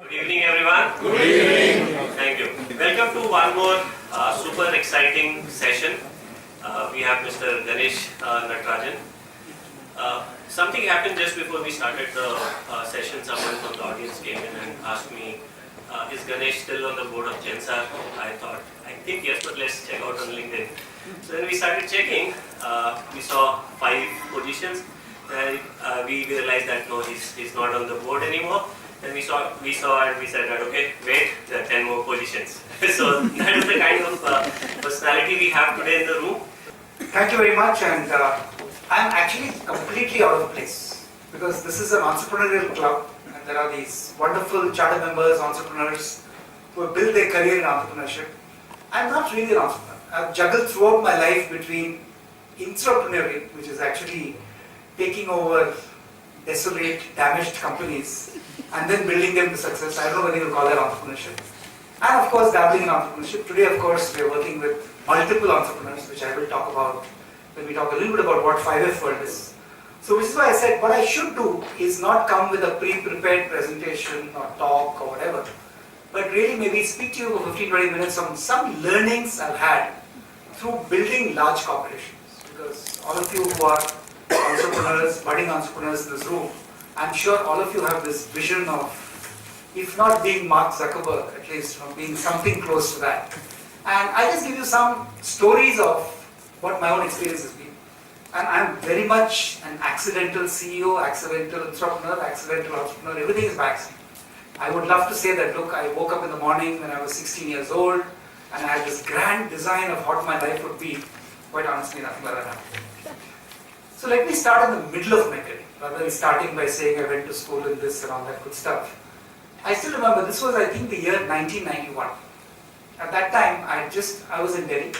Good evening, everyone. Good evening. Thank you. Welcome to one more super exciting session. We have Mr. Ganesh Natarajan. Something happened just before we started the session. Someone from the audience came in and asked me, is Ganesh still on the board of Gensar? I think yes, but let's check out on LinkedIn. So then we started checking. We saw 5 positions. Then we realized that no, he's not on the board anymore. Then we saw and we said that okay, wait, there are 10 more positions. So that is the kind of personality we have today in the room. Thank you very much, and I'm actually completely out of place because this is an entrepreneurial club and there are these wonderful charter members, entrepreneurs who have built their career in entrepreneurship. I'm not really an entrepreneur. I've juggled throughout my life between intrapreneurial, which is actually taking over desolate, damaged companies and then building them to success. I don't know whether you call that entrepreneurship. And of course, dabbling in entrepreneurship. Today, of course, we are working with multiple entrepreneurs, which I will talk about when we talk a little bit about what 5F World is. So which is why I said what I should do is not come with a pre-prepared presentation or talk or whatever, but really maybe speak to you for 15-20 minutes on some learnings I've had through building large corporations. Because all of you who are entrepreneurs, budding entrepreneurs in this room, I'm sure all of you have this vision of, if not being Mark Zuckerberg, at least being something close to that. And I'll just give you some stories of what my own experience has been. And I'm very much an accidental CEO, accidental entrepreneur, everything is by accident. I would love to say that, look, I woke up in the morning when I was 16 years old and I had this grand design of what my life would be. Quite honestly, nothing like that happened. So let me start in the middle of my career, rather than starting by saying I went to school and this and all that good stuff. I still remember this was, I think, the year 1991. At that time, I was in Delhi.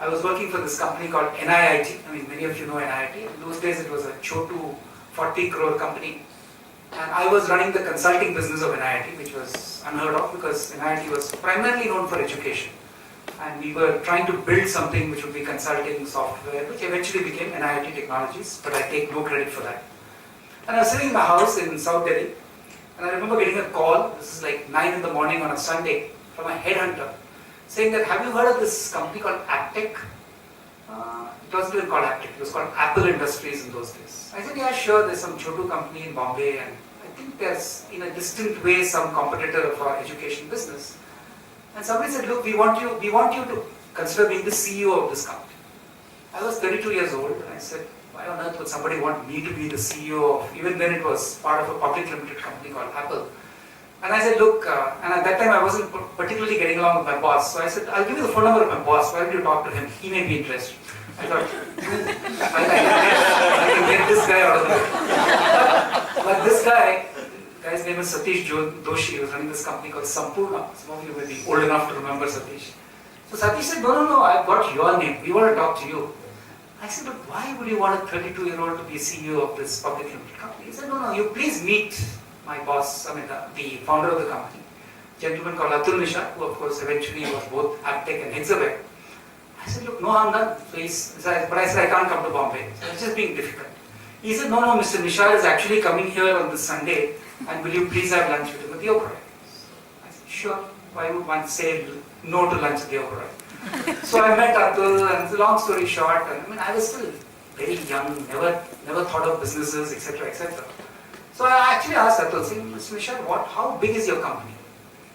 I was working for this company called NIIT. I mean, many of you know NIIT. In those days, it was a Chotu 40 crore company. And I was running the consulting business of NIIT, which was unheard of because NIIT was primarily known for education. And we were trying to build something which would be consulting software, which eventually became NIIT Technologies, but I take no credit for that. And I was sitting in my house in South Delhi, and I remember getting a call, this is like 9 in the morning on a Sunday, from a headhunter, saying that, have you heard of this company called Aptech? It wasn't even called Aptech, it was called Apple Industries in those days. I said, yeah, sure, there's some Chotu company in Bombay, and I think there's, in a distant way, some competitor of our education business. And somebody said, look, we want you to consider being the CEO of this company. I was 32 years old, and I said, why on earth would somebody want me to be the CEO of, even then it was part of a public limited company called Apple. And I said, look, and at that time I wasn't particularly getting along with my boss, so I said, I'll give you the phone number of my boss, why don't you talk to him, he may be interested. I thought, I can get this guy out of there. But this guy's name is Satish Doshi, he was running this company called Sampurna. Some of you may be old enough to remember Satish. So Satish said, no, I've got your name, we want to talk to you. I said, but why would you want a 32-year-old to be CEO of this public limited company? He said, no, you please meet my boss, the founder of the company, a gentleman called Atul Mishra, who of course eventually was both Aptech and Hexaware. I said, look, no harm done, please. But I said, I can't come to Bombay. So it's just being difficult. He said, no, Mr. Mishra is actually coming here on this Sunday, and will you please have lunch with him at the Oberoi? I said, sure. Why would one say no to lunch at the Oberoi? So I met Atul, and long story short, I was still very young, never thought of businesses, etc., etc. So I actually asked Atul, saying, Mr. Mishra, how big is your company?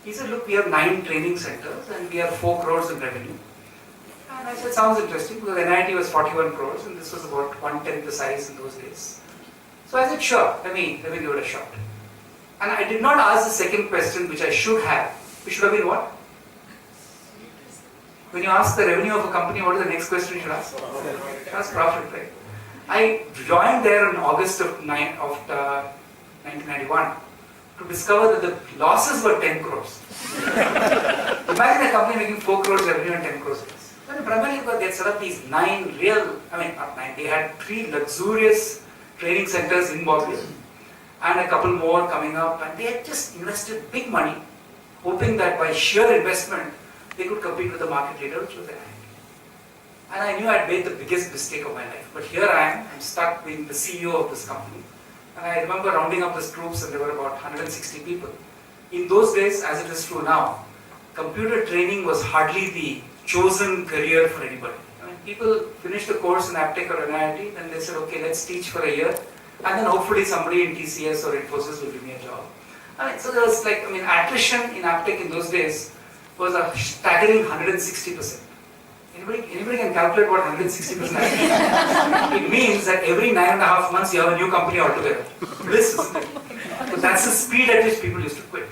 He said, look, we have 9 training centers and we have 4 crores in revenue. And I said, sounds interesting, because NIIT was 41 crores and this was about 1/10 the size in those days. So I said, sure, let me give it a shot. And I did not ask the second question, which I should have. Which should have been what? When you ask the revenue of a company, what is the next question you should ask? Ask profit, right? I joined there in August of 1991 to discover that the losses were 10 crores. Imagine a company making 4 crores revenue and 10 crores loss. Well, primarily because they had set up these 9 they had 3 luxurious training centers in Bombay and a couple more coming up, and they had just invested big money, hoping that by sheer investment they could compete with the market leader, which was NIIT. And I knew I'd made the biggest mistake of my life. But here I am, I'm stuck being the CEO of this company. And I remember rounding up the troops, and there were about 160 people. in those days, as it is true now, computer training was hardly the chosen career for anybody. I mean, people finish the course in Aptech or NIIT, then they said, okay, let's teach for a year, and then hopefully somebody in TCS or Infosys will give me a job. I mean, so there was like, attrition in Aptech in those days was a staggering 160%. Anybody can calculate what 160% is? It means that every 9.5 months you have a new company altogether. Bliss, isn't it? So that's the speed at which people used to quit.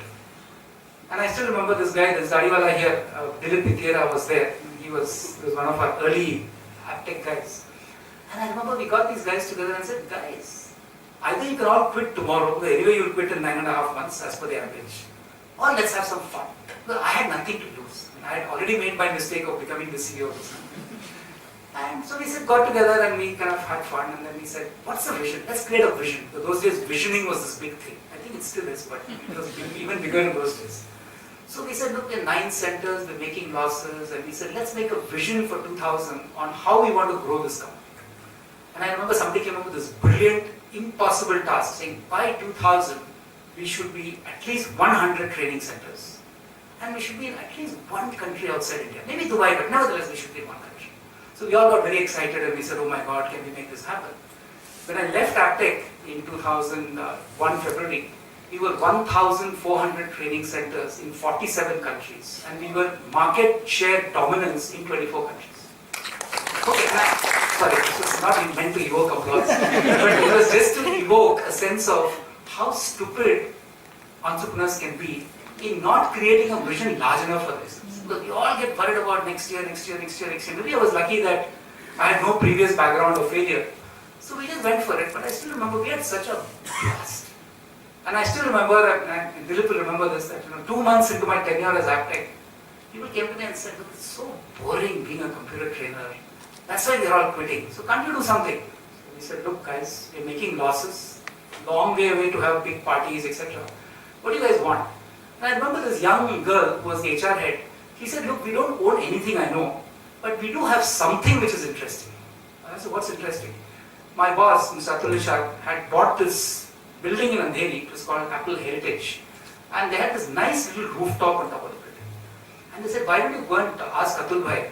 And I still remember this guy, this Dadiwala here, Dilip Ithiera was there. He was one of our early Aptech guys. And I remember we got these guys together and said, guys, either you can all quit tomorrow, anyway you'll quit in 9.5 months as per the average, or let's have some fun. Well, I had nothing to lose. I had already made my mistake of becoming the CEO of this company. And so we got together and we kind of had fun, and then we said, what's the vision? Let's create a vision. So those days visioning was this big thing. I think it still is, but it was even bigger in those days. So we said, look, we have 9 centers, we're making losses, and we said, let's make a vision for 2000 on how we want to grow this company. And I remember somebody came up with this brilliant, impossible task, saying by 2000, we should be at least 100 training centers. And we should be in at least one country outside India. Maybe Dubai, but nevertheless we should be in one country. So we all got very excited and we said, oh my God, can we make this happen? When I left Aptech in 2001 February, we were 1,400 training centers in 47 countries. And we were market share dominance in 24 countries. Okay, sorry, this was not meant to evoke applause. But it was just to evoke a sense of how stupid entrepreneurs can be in not creating a vision large enough for this. Because we all get worried about next year. Maybe I was lucky that I had no previous background of failure. So we just went for it, but I still remember we had such a blast. And I still remember, and Dilip will remember this, that 2 months into my tenure as Aptech, people came to me and said, look, it's so boring being a computer trainer. That's why we're all quitting. So can't you do something? So we said, look guys, we're making losses, long way away to have big parties, etc. What do you guys want? And I remember this young girl who was the HR head. She said, look, we don't own anything I know, but we do have something which is interesting. I said, what's interesting? My boss, Mr. Atul Nishad, had bought this building in Andheri. It was called Apple Heritage. And they had this nice little rooftop on top of the building. And they said, why don't you go and ask Atul Bhai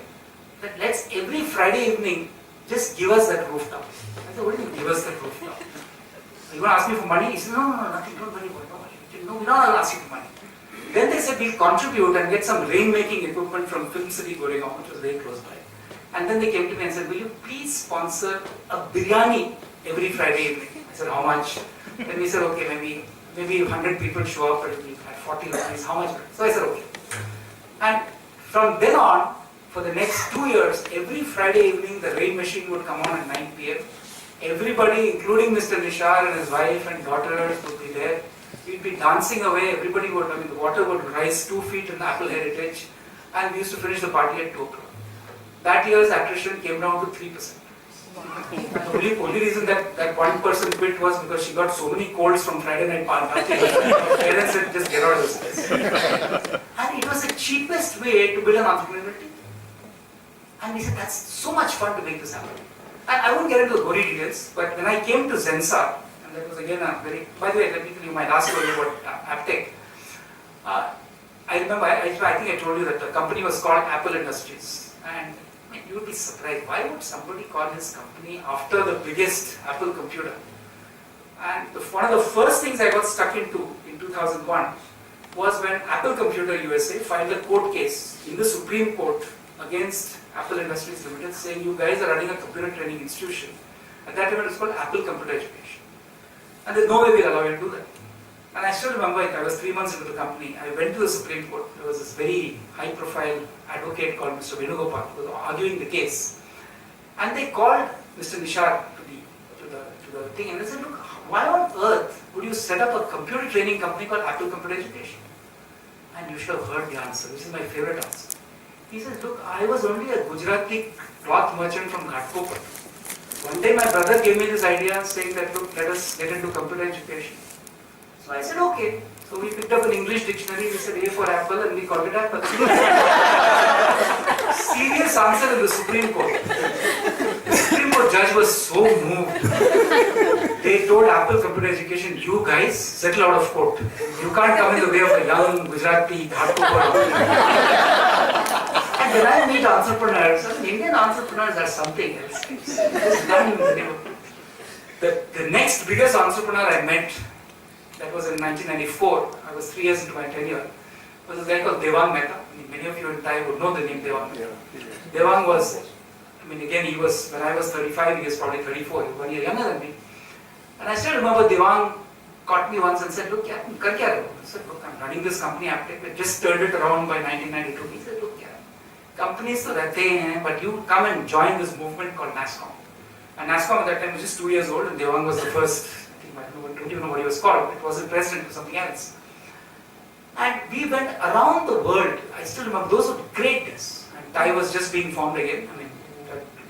that let's every Friday evening just give us that rooftop. I said, what do you mean give us that rooftop? Are you going to ask me for money? He said, no, nothing, don't worry about it. No, we're not going to ask you for money. Then they said, we'll contribute and get some rain-making equipment from Film City Goregaon, which was very close by. And then they came to me and said, will you please sponsor a biryani every Friday evening? I said, how much? Then we said, okay, maybe 100 people show up, but it will be at 40 rupees, how much? So I said, okay. And from then on, for the next 2 years, every Friday evening, the rain machine would come on at 9 p.m. Everybody, including Mr. Nishar and his wife and daughters, would be there. We'd be dancing away, everybody would, the water would rise 2 feet in the Apple Heritage, and we used to finish the party at 2 o'clock. That year's attrition came down to 3%. And the only reason that one person quit was because she got so many colds from Friday night party. Parents said, just get out of this place. And it was the cheapest way to build an entrepreneurial team. And we said, that's so much fun to make this happen. And I won't get into the gory details, but when I came to Zensa, and that was again a very, by the way, let me tell you my last story about Aptech. I remember, I think I told you that the company was called Apple Industries. And you would be surprised, why would somebody call his company after the biggest Apple computer? And one of the first things I got stuck into in 2001 was when Apple Computer USA filed a court case in the Supreme Court against Apple Industries Limited saying you guys are running a computer training institution. At that time it was called Apple Computer Education. And there's no way we'll allow you to do that. And I still remember it, I was 3 months into the company, I went to the Supreme Court. There was this very high profile advocate called Mr. Venugopal who was arguing the case. And they called Mr. Nishad to the thing and they said, look, why on earth would you set up a computer training company called Apple Computer Education? And you should have heard the answer, which is my favorite answer. He says, look, I was only a Gujarati cloth merchant from Ghatkopar. One day my brother gave me this idea saying that, look, let us get into computer education. So I said, okay. So we picked up an English dictionary, we said A for apple and we called it Apple. Serious answer in the Supreme Court. The Supreme Court judge was so moved. They they told Apple Computer Education, you guys settle out of court. You can't come in the way of a young Gujarati Ghatkopar. And when I meet entrepreneurs, I mean, Indian entrepreneurs are something else. Just none in the neighborhood. The next biggest entrepreneur I met, that was in 1994, I was 3 years into my tenure, was a guy called Devang Mehta. I mean, many of you in Thai would know the name Devang Mehta. Devang was, I mean, again, he was, when I was 35, he was probably 34, he was 1 year younger than me. And I still remember Devang caught me once and said, look, kar kya rahe ho? I said, look, I'm running this company, Aptech. We just turned it around by 1992. He said, look, companies to rehte hain, but you come and join this movement called NASSCOM. And NASSCOM at that time was just 2 years old, and Devang was the first, I don't even know what he was called, it wasn't president, it was something else. And we went around the world. I still remember, those were great days. And Thai was just being formed again. I mean,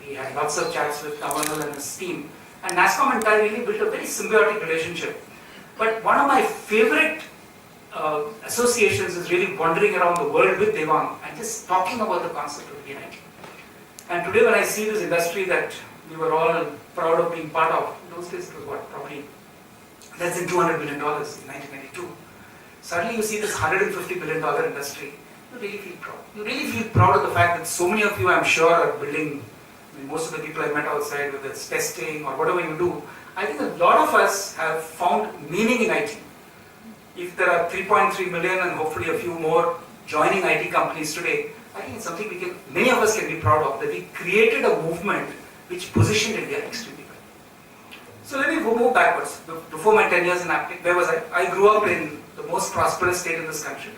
we had lots of chats with Kamal and his team. And NASSCOM and Thai really built a very symbiotic relationship. But one of my favorite associations is really wandering around the world with Devang and just talking about the concept of Indian IT. And today when I see this industry that we were all proud of being part of, in those days it was what, probably less than $200 billion in 1992. Suddenly you see this $150 billion industry, you really feel proud. You really feel proud of the fact that so many of you, I'm sure, are building, I mean, most of the people I met outside, whether it's testing or whatever you do, I think a lot of us have found meaning in IT. If there are 3.3 million and hopefully a few more joining IT companies today, I think it's something many of us can be proud of, that we created a movement which positioned India extremely well. So let me move backwards. Before my 10 years in Aptech, where was I? I grew up in the most prosperous state in this country.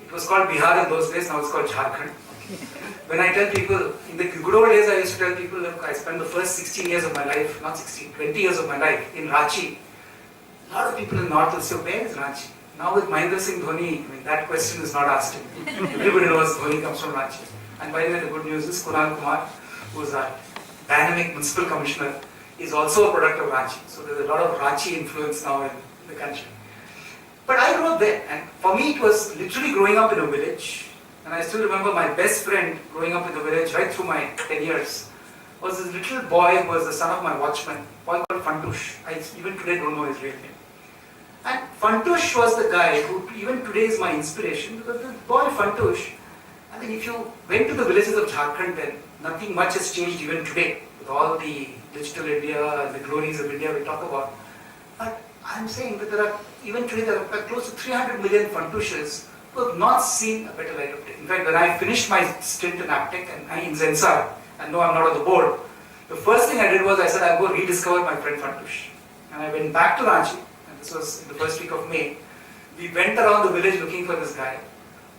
It was called Bihar in those days, now it's called Jharkhand. When I tell people, in the good old days I used to tell people, look, I spent the first 16 years of my life, not 16, 20 years of my life in Ranchi. A lot of people in North will say, where is Ranchi? Now with Mahendra Singh Dhoni, I mean, that question is not asked him. Everybody knows Dhoni comes from Ranchi. And by the way, the good news is Kunal Kumar, who is our dynamic municipal commissioner, is also a product of Ranchi. So there's a lot of Ranchi influence now in the country. But I grew up there, and for me it was literally growing up in a village. And I still remember my best friend growing up in the village right through my 10 years was this little boy who was the son of my watchman, a boy called Fantush. I even today don't know his real name. And Fantush was the guy who even today is my inspiration, because this boy Fantush, I mean, if you went to the villages of Jharkhand then, nothing much has changed even today with all the digital India and the glories of India we talk about. But I'm saying that even today there are close to 300 million Fantushes who have not seen a better light of day. In fact, when I finished my stint in Aptech and in Zensar, and no, I'm not on the board, the first thing I did was I said, I'll go rediscover my friend Fantush. And I went back to Ranchi, and this was in the first week of May. We went around the village looking for this guy.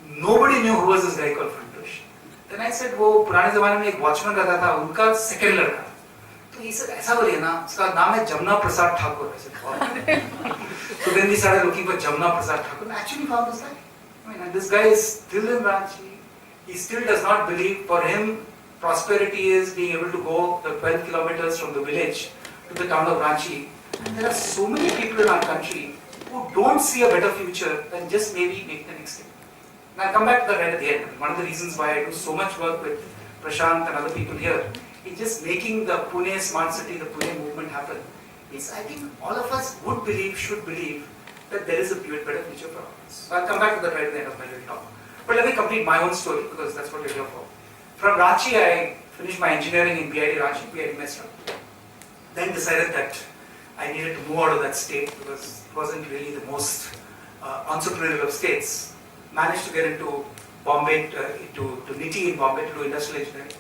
Nobody knew who was this guy called Fantush. Then I said, वो पुराने ज़माने में एक watchman रहता था, उनका second लड़का. So he said, ऐसा बोलिए ना, उसका नाम है Jamna Prasad Thakur. I said, wow. So then we started looking for Jamna Prasad Thakur, and actually found this guy. I mean, and this guy is still in Ranchi. He still does not believe, for him, prosperity is being able to go the 12 kilometers from the village to the town of Ranchi. And there are so many people in our country who don't see a better future than just maybe make the next step. And I'll come back to that right at the end. One of the reasons why I do so much work with Prashant and other people here is just making the Pune Smart City, the Pune movement happen. Is I think all of us would believe, should believe, that there is a better future for all of us. So I'll come back to that right at the end of my little talk. But let me complete my own story, because that's what you're here for. From Ranchi, I finished my engineering in BID Ranchi, BID Mesra. Then decided that I needed to move out of that state because it wasn't really the most entrepreneurial of states. Managed to get into Bombay, to NITI in Bombay to do industrial engineering.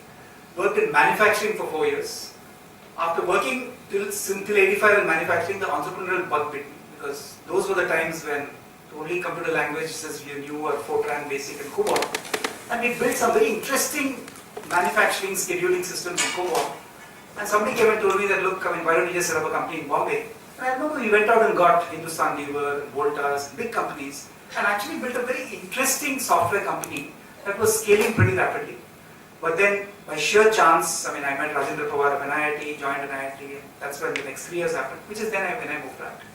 Worked in manufacturing for 4 years. After working till 85 in manufacturing, the entrepreneurial bug bit me, because those were the times when the only computer languages we knew were Fortran, BASIC and COBOL. And we built some very interesting manufacturing scheduling systems in COBOL. And somebody came and told me that, look, I mean, why don't you just set up a company in Bombay? And I remember we went out and got Hindustan Lever, Voltas, big companies, and actually built a very interesting software company that was scaling pretty rapidly. But then, by sheer chance, I mean, I met Rajendra Pawar of NIIT, joined NIIT, and that's when the next 3 years happened, which is then when I moved to Aptech.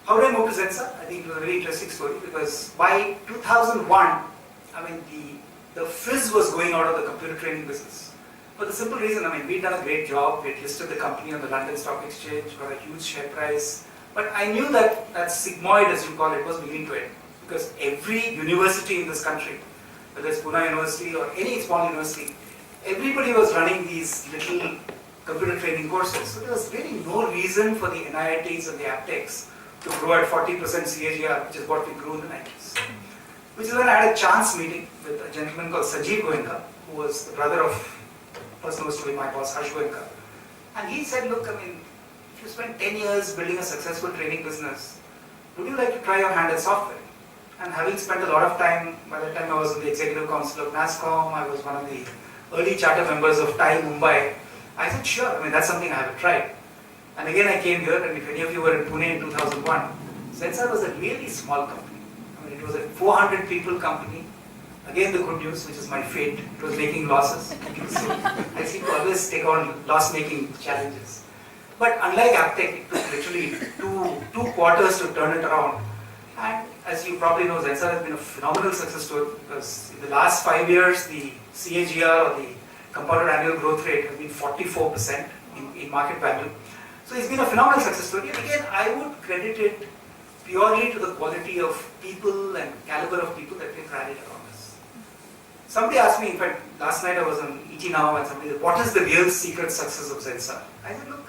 How did I move to Zensar? I think it was a very interesting story, because by 2001, I mean, the fizz was going out of the computer training business. For the simple reason, I mean, we'd done a great job. We'd listed the company on the London Stock Exchange, got a huge share price. But I knew that sigmoid, as you call it, was beginning to end. Because every university in this country, whether it's Pune University or any small university, everybody was running these little computer training courses. So there was really no reason for the NIITs and the aptechs to grow at 40% CAGR, which is what we grew in the 90s. Which is when I had a chance meeting with a gentleman called Sanjeev Goenka, who was the brother of the person who was to be my boss, Harsh Goenka. And he said, look, I mean, if you spend 10 years building a successful training business, would you like to try your hand at software? And having spent a lot of time, by the time I was in the executive council of NASSCOM, I was one of the early charter members of TiE Mumbai. I said, sure, I mean, that's something I haven't tried. And again, I came here, and if any of you were in Pune in 2001, Zensar was a really small company. I mean, it was a 400 people company. Again, the good news, which is my fate, it was making losses. So I seem to always take on loss-making challenges. But unlike Aptech, it took literally two quarters to turn it around. And as you probably know, Zensar has been a phenomenal success story because in the last 5 years, the CAGR or the compounded annual growth rate has been 44% in market value. So it's been a phenomenal success story. And again, I would credit it purely to the quality of people and caliber of people that we've rallied around us. Somebody asked me, in fact, last night I was on ET Now and somebody said, what is the real secret success of Zensar? I said, look,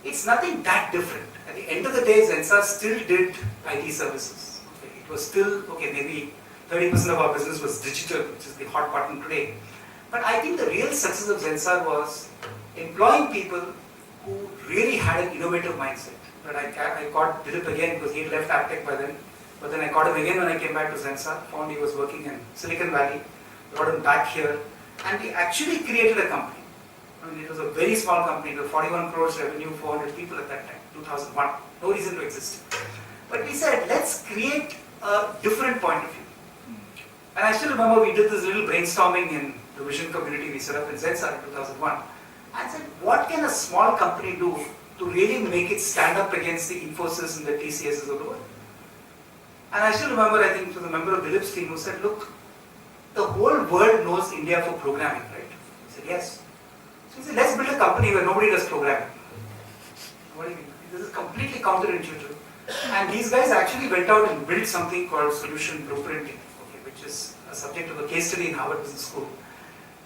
it's nothing that different. At the end of the day, Zensar still did IT services. Okay, it was still, okay, maybe 30% of our business was digital, which is the hot button today. But I think the real success of Zensar was employing people who really had an innovative mindset. But I caught Dilip again because he had left Aptech by then. But then I caught him again when I came back to Zensar, found he was working in Silicon Valley, brought him back here, and we actually created a company. I mean, it was a very small company, with 41 crores revenue, 400 people at that time, 2001. No reason to exist. But we said, let's create a different point of view. And I still remember we did this little brainstorming in the vision community we set up in Zensar in 2001. I said, what can a small company do to really make it stand up against the Infosys and the TCSs of the world? And I still remember, I think, it was a member of Dilip's team who said, look, the whole world knows India for programming, right? I said, yes. So he said, let's build a company where nobody does programming. What do you mean? This is completely counterintuitive. And these guys actually went out and built something called solution blueprinting, okay, which is a subject of a case study in Harvard Business School,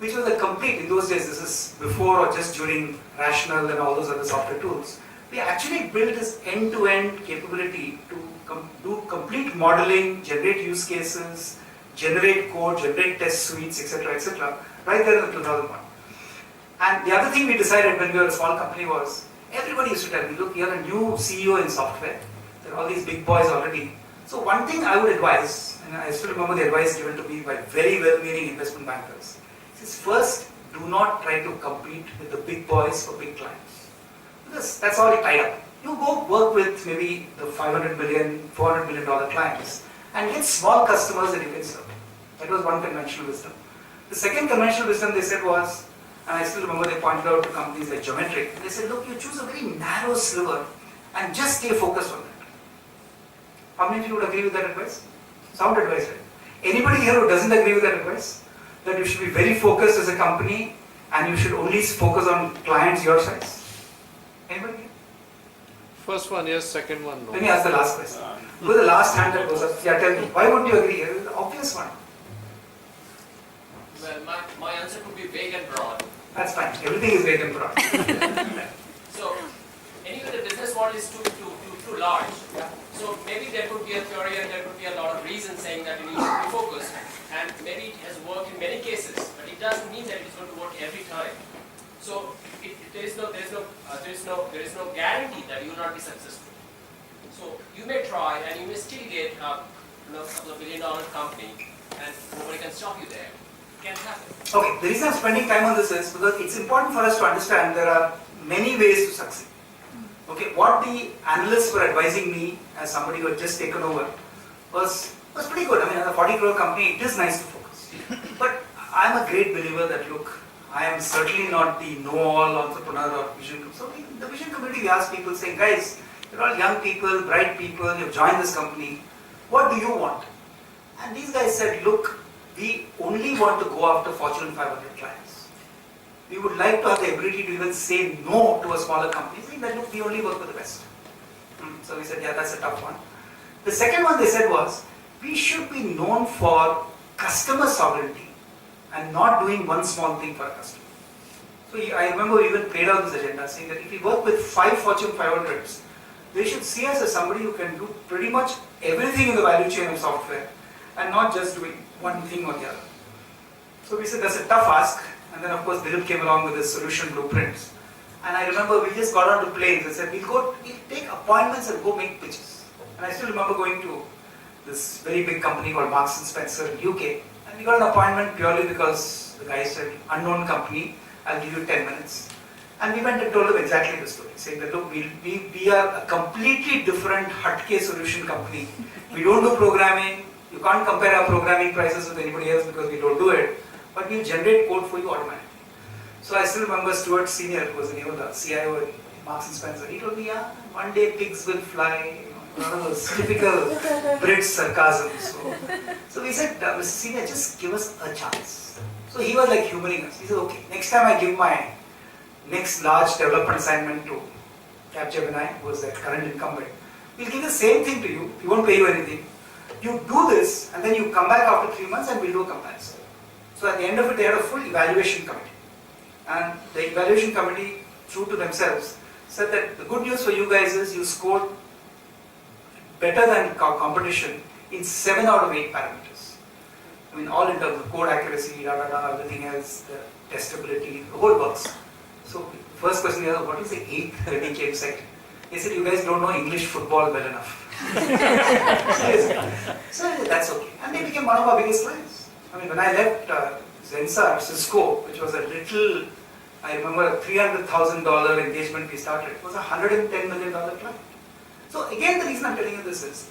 which was a complete, in those days, this is before or just during Rational and all those other software tools. We actually built this end-to-end capability to do complete modeling, generate use cases, generate code, generate test suites, etc., right there in 2001. And the other thing we decided when we were a small company was, everybody used to tell me, look, you're a new CEO in software. There are all these big boys already. So one thing I would advise, and I still remember the advice given to me by very well-meaning investment bankers, is first, do not try to compete with the big boys for big clients. Because that's already tied up. You go work with maybe the $500 million, $400 million clients and get small customers that you can serve. That was one conventional wisdom. The second conventional wisdom they said was, and I still remember they pointed out to companies like Geometric, they said, look, you choose a very narrow sliver and just stay focused on that. How many of you would agree with that advice? Sound advice, right? Anybody here who doesn't agree with that advice? That you should be very focused as a company and you should only focus on clients your size? Anybody here? First one yes, second one no. Let me ask the last question. Who is the last hand that goes up? Yeah, tell me. Why wouldn't you agree? It is the obvious one. Well, my answer could be vague and broad. That's fine. Everything is vague and broad. So, anyway, the business model is too large. Yeah. So maybe there could be a theory and there could be a lot of reasons saying that you need to be focused. And maybe it has worked in many cases, but it doesn't mean that it's going to work every time. So there is no guarantee that you will not be successful. So you may try and you may still get a couple of $1 billion company, and nobody can stop you there. It can happen. Okay, the reason I'm spending time on this is because it's important for us to understand there are many ways to succeed. Okay, what the analysts were advising me as somebody who had just taken over was pretty good. I mean, as a 40 crore company, it is nice to focus. But I'm a great believer that, look, I am certainly not the know-all entrepreneur or vision group. So in the vision community, we ask people saying, guys, you're all young people, bright people, you've joined this company. What do you want? And these guys said, look, we only want to go after Fortune 500 clients. we would like to have the ability to even say no to a smaller company, saying that look, we only work with the best. So we said, yeah, that's a tough one. The second one they said was, we should be known for customer sovereignty and not doing one small thing for a customer. So I remember we even played out this agenda saying that if we work with 5 Fortune 500s, they should see us as somebody who can do pretty much everything in the value chain of software and not just doing one thing or the other. So we said that's a tough ask, and then of course Dilip came along with his solution blueprints. And I remember we just got onto planes and said we'll take appointments and go make pitches. And I still remember going to this very big company called Marks and Spencer in UK, and we got an appointment purely because the guy said, unknown company, I'll give you 10 minutes. And we went and told them exactly the story, saying that look, we are a completely different Hutke solution company. We don't do programming, you can't compare our programming prices with anybody else because we don't do it, but we generate code for you automatically. So I still remember Stuart Senior, who was the name of the CIO in Marks and Spencer, he told me, yeah, one day pigs will fly, one of those typical Brit sarcasm. So we said, Mr. Senior, just give us a chance. So he was like humoring us. He said, okay, next time I give my next large development assignment to Capgemini, who was the current incumbent, we'll give the same thing to you, we won't pay you anything. You do this, and then you come back after 3 months and we'll do a comparison. So at the end of it, they had a full evaluation committee. And the evaluation committee, true to themselves, said that the good news for you guys is you scored better than competition in 7 out of 8 parameters. I mean, all in terms of code accuracy, everything else, the testability, the whole works. So first question is, what is the 8th that he came second? He said, you guys don't know English football well enough. So that's okay. And they became one of our biggest clients. I mean, when I left Zensar, Cisco, which was a little, I remember a $300,000 engagement we started, it was a $110 million client. So again, the reason I'm telling you this is,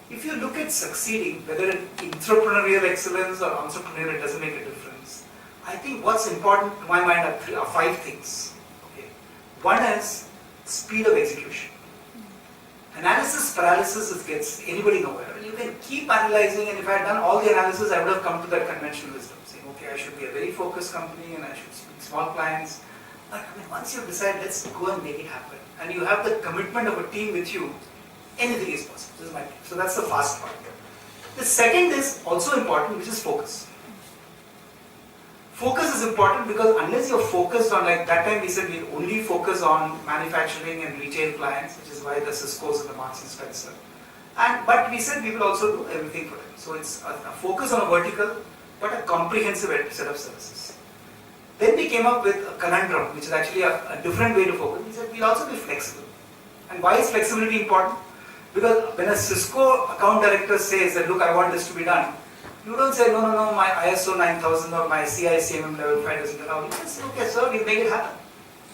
if you look at succeeding, whether in entrepreneurial excellence or entrepreneurial, it doesn't make a difference. I think what's important to my mind are 5 things. Okay. One is speed of execution. Analysis paralysis gets anybody nowhere. You can keep analyzing, and if I had done all the analysis, I would have come to that conventional wisdom, saying, okay, I should be a very focused company and I should speak small clients. But I mean, once you decide, let's go and make it happen, and you have the commitment of a team with you, anything is possible. This is my tip. So that's the fast part. The second is also important, which is focus. Focus is important because unless you're focused on, like that time we said we'll only focus on manufacturing and retail clients, which is why the Cisco's and the Marks and Spencer. But we said we will also do everything for them. So it's a focus on a vertical, but a comprehensive set of services. Then we came up with a conundrum, which is actually a different way to focus. We said we'll also be flexible. And why is flexibility important? Because when a Cisco account director says that, look, I want this to be done, you don't say, no, my ISO 9000 or my CICMM level 5 doesn't allow. You just say, okay, sir, we'll make it happen.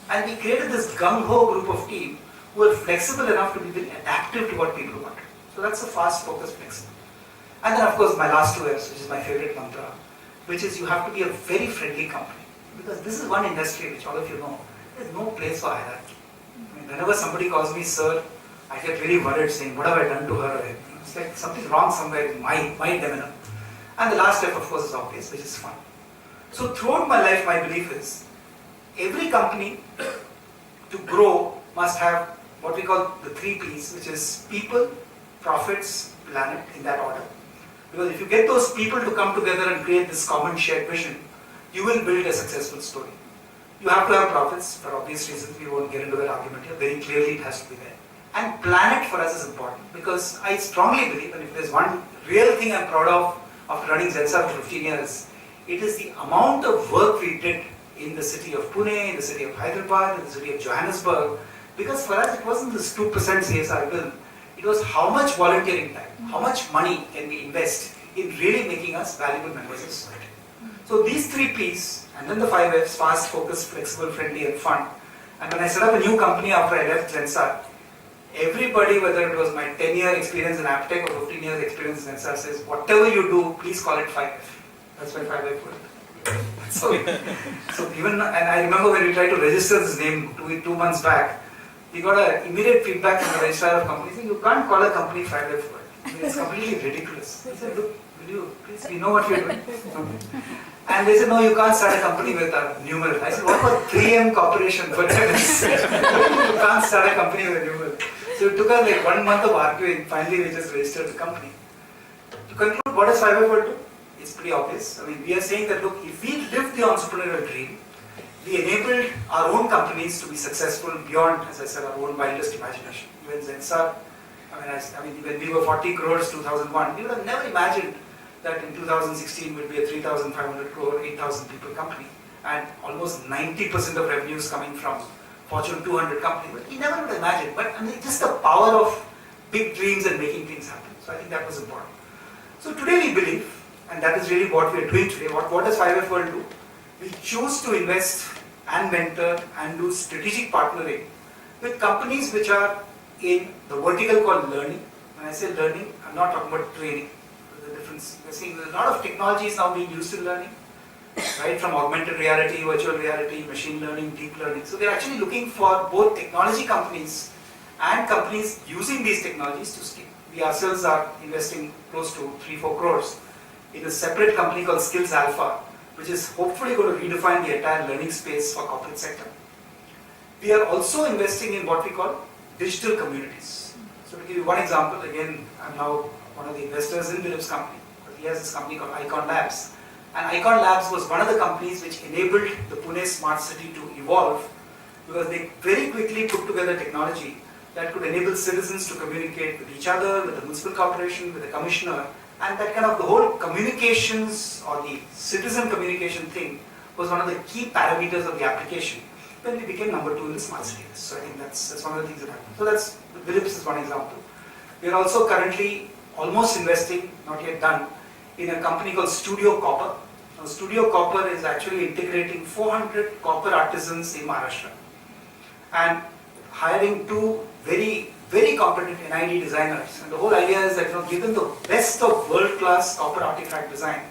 And we created this gung-ho group of team who are flexible enough to be very adaptive to what people want. So that's a fast, focused, flexible. And then, of course, my last 2 F's, which is my favorite mantra, which is you have to be a very friendly company. Because this is one industry which all of you know, there's no place for hierarchy. I mean, whenever somebody calls me sir, I get really worried saying, what have I done to her? It's like something's wrong somewhere in my demeanor. And the last step, of course, is obvious, which is fun. So throughout my life, my belief is, every company to grow must have what we call the 3 P's, which is people, profits, planet, in that order. Because if you get those people to come together and create this common shared vision, you will build a successful story. You have to have profits, for obvious reasons, we won't get into that argument here, very clearly it has to be there. And planet for us is important, because I strongly believe, and if there's one real thing I'm proud of after running Zensar for 15 years, it is the amount of work we did in the city of Pune, in the city of Hyderabad, in the city of Johannesburg, because for us it wasn't this 2% CSR bill, it was how much volunteering time, how much money can we invest in really making us valuable members of society. So these 3 P's, and then the 5 F's, fast, focused, flexible, friendly and fun. And when I set up a new company after I left Zensar, everybody, whether it was my 10-year experience in Aptech or 15 years experience in Zensar, says, whatever you do, please call it 5F. That's my 5F word. So even, and I remember when we tried to register this name 2 months back, we got an immediate feedback from the registrar of companies saying, you can't call a company 5F word. I mean, it's completely ridiculous. He said, look, will you please, we know what you're doing. Okay. And they said, no, you can't start a company with a numeral. I said, what about 3M Corporation, for heaven's sake? You can't start a company with a numeral. So it took us like 1 month of arguing. Finally, we just registered the company. To conclude, what does 5F do? It's pretty obvious. I mean, we are saying that, look, if we live the entrepreneurial dream, we enabled our own companies to be successful beyond, as I said, our own wildest imagination. Even Zensar, I mean, when we were 40 crores 2001, we would have never imagined that in 2016 would be a 3,500 crore, 8,000 people company, and almost 90% of revenues coming from Fortune 200 company. But we never would imagine. But I mean, just the power of big dreams and making things happen. So I think that was important. So today we believe, and that is really what we are doing today. What does 5F World do? We choose to invest and mentor and do strategic partnering with companies which are in the vertical called learning. When I say learning, I'm not talking about training. The difference. We're seeing a lot of technologies now being used in learning, right? From augmented reality, virtual reality, machine learning, deep learning. So they're actually looking for both technology companies and companies using these technologies to scale. We ourselves are investing close to 3-4 crores in a separate company called Skills Alpha, which is hopefully going to redefine the entire learning space for corporate sector. We are also investing in what we call digital communities. So to give you one example, again, I'm now one of the investors in Philip's company. He has this company called Icon Labs. And Icon Labs was one of the companies which enabled the Pune Smart City to evolve because they very quickly put together technology that could enable citizens to communicate with each other, with the municipal corporation, with the commissioner, and that kind of the whole communications or the citizen communication thing was one of the key parameters of the application when we became number 2 in the smart city list. So I think that's one of the things that happened. So that's, Philips is one example. We are also currently almost investing, not yet done, in a company called Studio Copper. Now, Studio Copper is actually integrating 400 copper artisans in Maharashtra and hiring 2 very, very competent NID designers. And the whole idea is that, give them the best of world-class copper artifact design,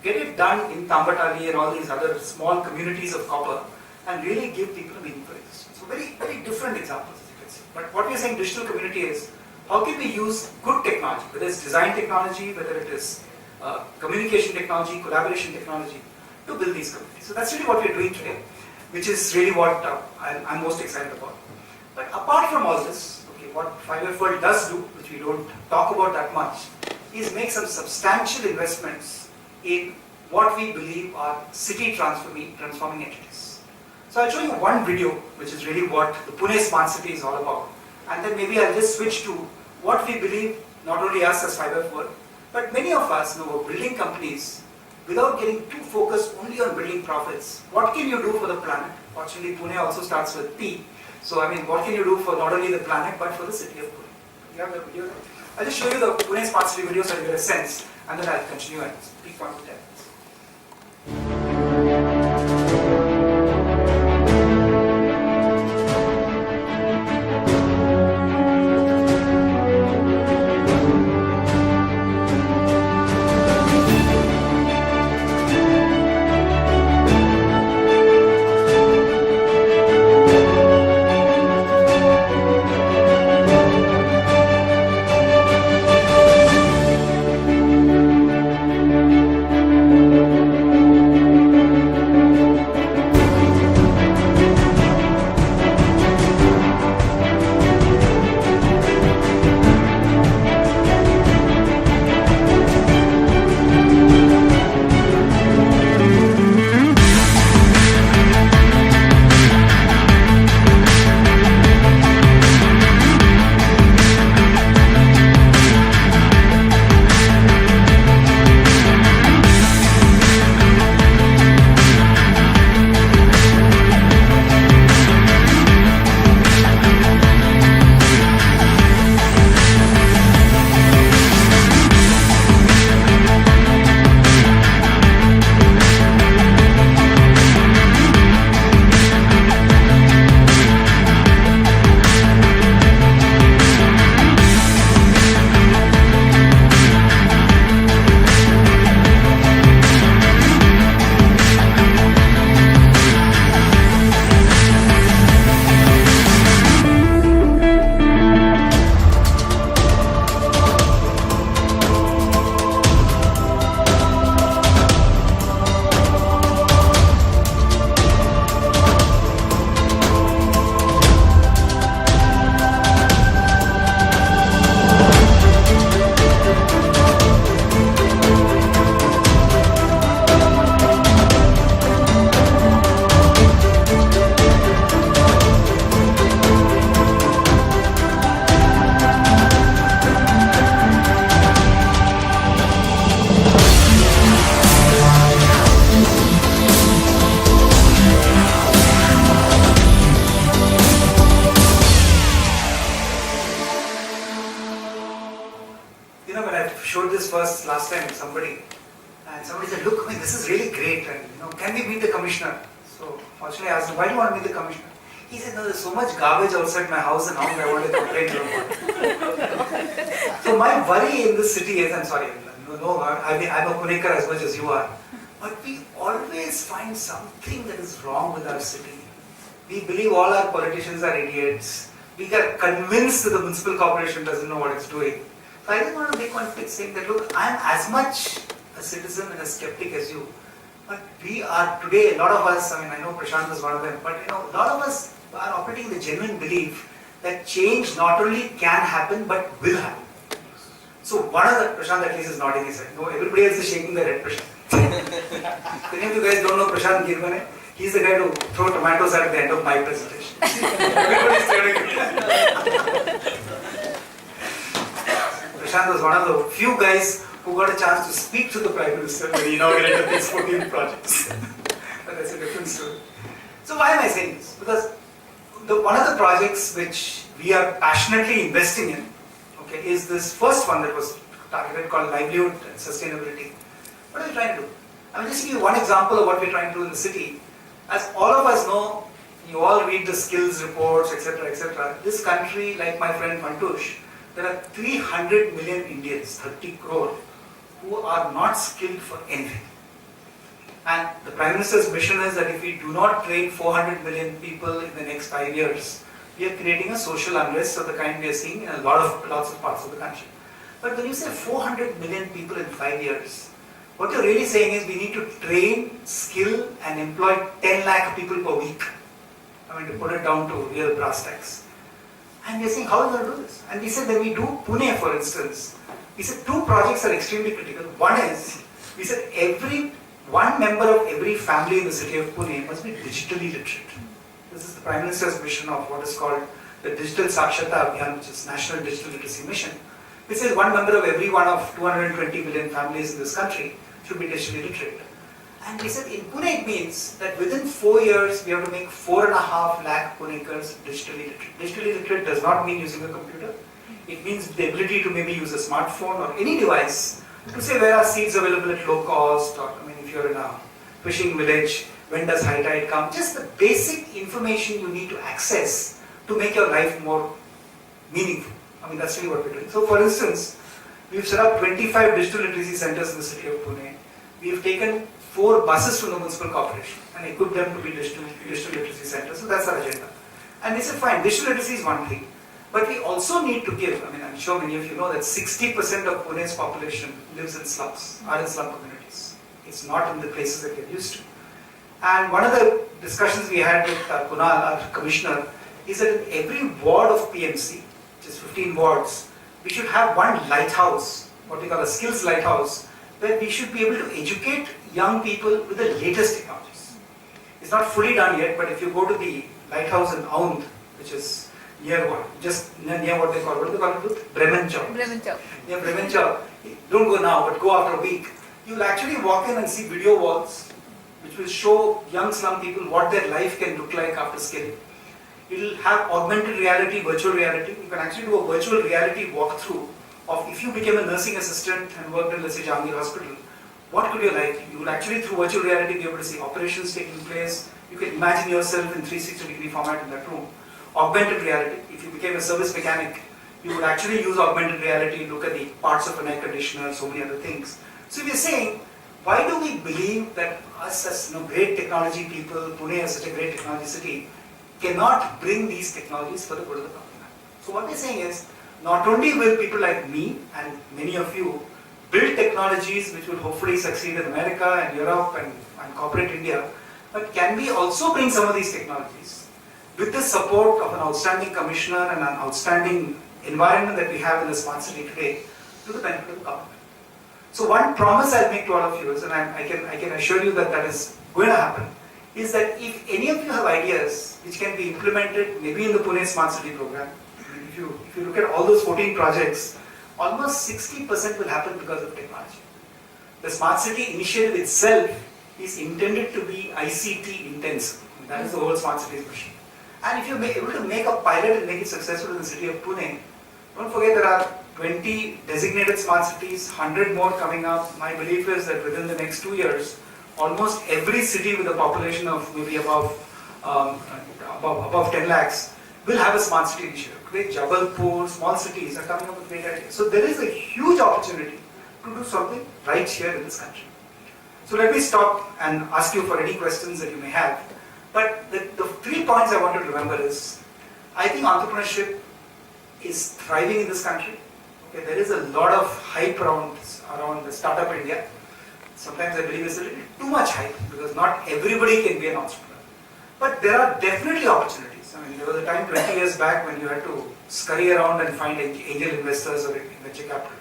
get it done in Tambatali and all these other small communities of copper, and really give people a meaningful existence. So very, very different examples, as you can see. But what we are saying digital community is, how can we use good technology, whether it's design technology, whether it is communication technology, collaboration technology, to build these communities. So that's really what we're doing today, which is really what I'm most excited about. But apart from all this, okay, what 5F World does do, which we don't talk about that much, is make some substantial investments in what we believe are city transforming entities. So I'll show you one video, which is really what the Pune Smart City is all about. And then maybe I'll just switch to what we believe, not only us as 5F World, but many of us know building companies without getting too focused only on building profits. What can you do for the planet? Fortunately, Pune also starts with P. So, I mean, what can you do for not only the planet, but for the city of Pune? You have the video? I'll just show you the Pune Smart City video so you get a sense, and then I'll continue and speak 1 to 10. you know, when I showed this first last time to somebody, and somebody said, look, I mean, this is really great, and you know, can we meet the commissioner? So fortunately I asked him, why do you want to meet the commissioner? He said, no, there's so much garbage outside my house and how I want to complain about. So my worry in this city is, I'm sorry, I'm a Punekar as much as you are, but we always find something that is wrong with our city. We believe all our politicians are idiots. We are convinced that the municipal corporation doesn't know what it's doing. So I just want to make one quick saying that, look, I'm as much a citizen and a skeptic as you, but we are today, a lot of us, I mean, I know Prashant is one of them, but you know, a lot of us are operating the genuine belief that change not only can happen, but will happen. So one of the, Prashant at least is nodding his head. No, everybody else is shaking their head, Prashant. If any of you guys don't know Prashant Girmane, he's the guy to throw tomatoes at the end of my presentation. Everybody's turning it. Prashant was one of the few guys who got a chance to speak to the Prime Minister when he inaugurated these 14 projects. But that's a different story. So why am I saying this? Because one of the projects which we are passionately investing in, okay, is this first one that was targeted called Livelihood and Sustainability. What are we trying to do? I will just give you one example of what we're trying to do in the city. As all of us know, you all read the skills reports, etc., etc. This country, like my friend Mantush, there are 300 million Indians, 30 crore, who are not skilled for anything. And the Prime Minister's mission is that if we do not train 400 million people in the next 5 years, we are creating a social unrest of the kind we are seeing in lots of parts of the country. But when you say 400 million people in 5 years, what you're really saying is we need to train, skill and employ 10 lakh people per week. I mean, to put it down to real brass tacks. And we're saying, how are we going to do this? And we said when we do Pune, for instance, we said two projects are extremely critical. One is, we said one member of every family in the city of Pune must be digitally literate. This is the Prime Minister's mission of what is called the Digital Sakshata Abhiyan, which is National Digital Literacy Mission, which says one member of every one of 220 million families in this country should be digitally literate. And we said in Pune it means that within 4 years we have to make 4.5 lakh Punekars digitally literate. Digitally literate does not mean using a computer. It means the ability to maybe use a smartphone or any device to say where are seeds available at low cost, or I mean if you're in a fishing village, when does high tide come? Just the basic information you need to access to make your life more meaningful. I mean that's really what we're doing. So for instance, we've set up 25 digital literacy centers in the city of Pune. We've taken 4 buses from the municipal corporation and equipped them to be digital literacy centers. So that's our agenda. And we said fine, digital literacy is one thing. But we also need to give, I mean I'm sure many of you know that 60% of Pune's population lives in slums, are in slum communities. It's not in the places that we're used to. And one of the discussions we had with Kunal, our commissioner, is that in every ward of PMC, which is 15 wards, we should have one lighthouse, what we call a skills lighthouse, where we should be able to educate young people with the latest technologies. It's not fully done yet, but if you go to the lighthouse in Aund, which is near what? Just near what do they call it? Bremenchau. Near Bremenchau. Don't go now, but go after a week. You'll actually walk in and see video walls, which will show young slum people what their life can look like after scaling. It'll have augmented reality, virtual reality. You can actually do a virtual reality walkthrough of if you became a nursing assistant and worked in, let's say, Jahangir Hospital, what could you like? You will actually, through virtual reality, be able to see operations taking place. You can imagine yourself in 360-degree format in that room. Augmented reality, if you became a service mechanic, you would actually use augmented reality, look at the parts of an air conditioner, so many other things. So we are saying, why do we believe that us as great technology people, Pune as such a great technology city, cannot bring these technologies for the good of the common man? So what we are saying is, not only will people like me and many of you build technologies which will hopefully succeed in America and Europe and corporate India, but can we also bring some of these technologies with the support of an outstanding commissioner and an outstanding environment that we have in the smart city today to the benefit of the common man? So one promise I'll make to all of you is, and I can assure you that that is going to happen, is that if any of you have ideas which can be implemented maybe in the Pune Smart City program, if you look at all those 14 projects, almost 60% will happen because of technology. The Smart City initiative itself is intended to be ICT intensive. That is the whole Smart Cities mission. And if you're able to make a pilot and make it successful in the city of Pune, don't forget there are 20 designated smart cities, 100 more coming up. My belief is that within the next 2 years, almost every city with a population of maybe above 10 lakhs will have a smart city initiative. Today, Jabalpur, small cities are coming up with great ideas. So there is a huge opportunity to do something right here in this country. So let me stop and ask you for any questions that you may have. But the 3 points I want you to remember is, I think entrepreneurship is thriving in this country. Okay, there is a lot of hype around the startup India. Sometimes I believe it's a little too much hype because not everybody can be an entrepreneur. But there are definitely opportunities. I mean, there was a time 20 years back when you had to scurry around and find angel investors or venture capital.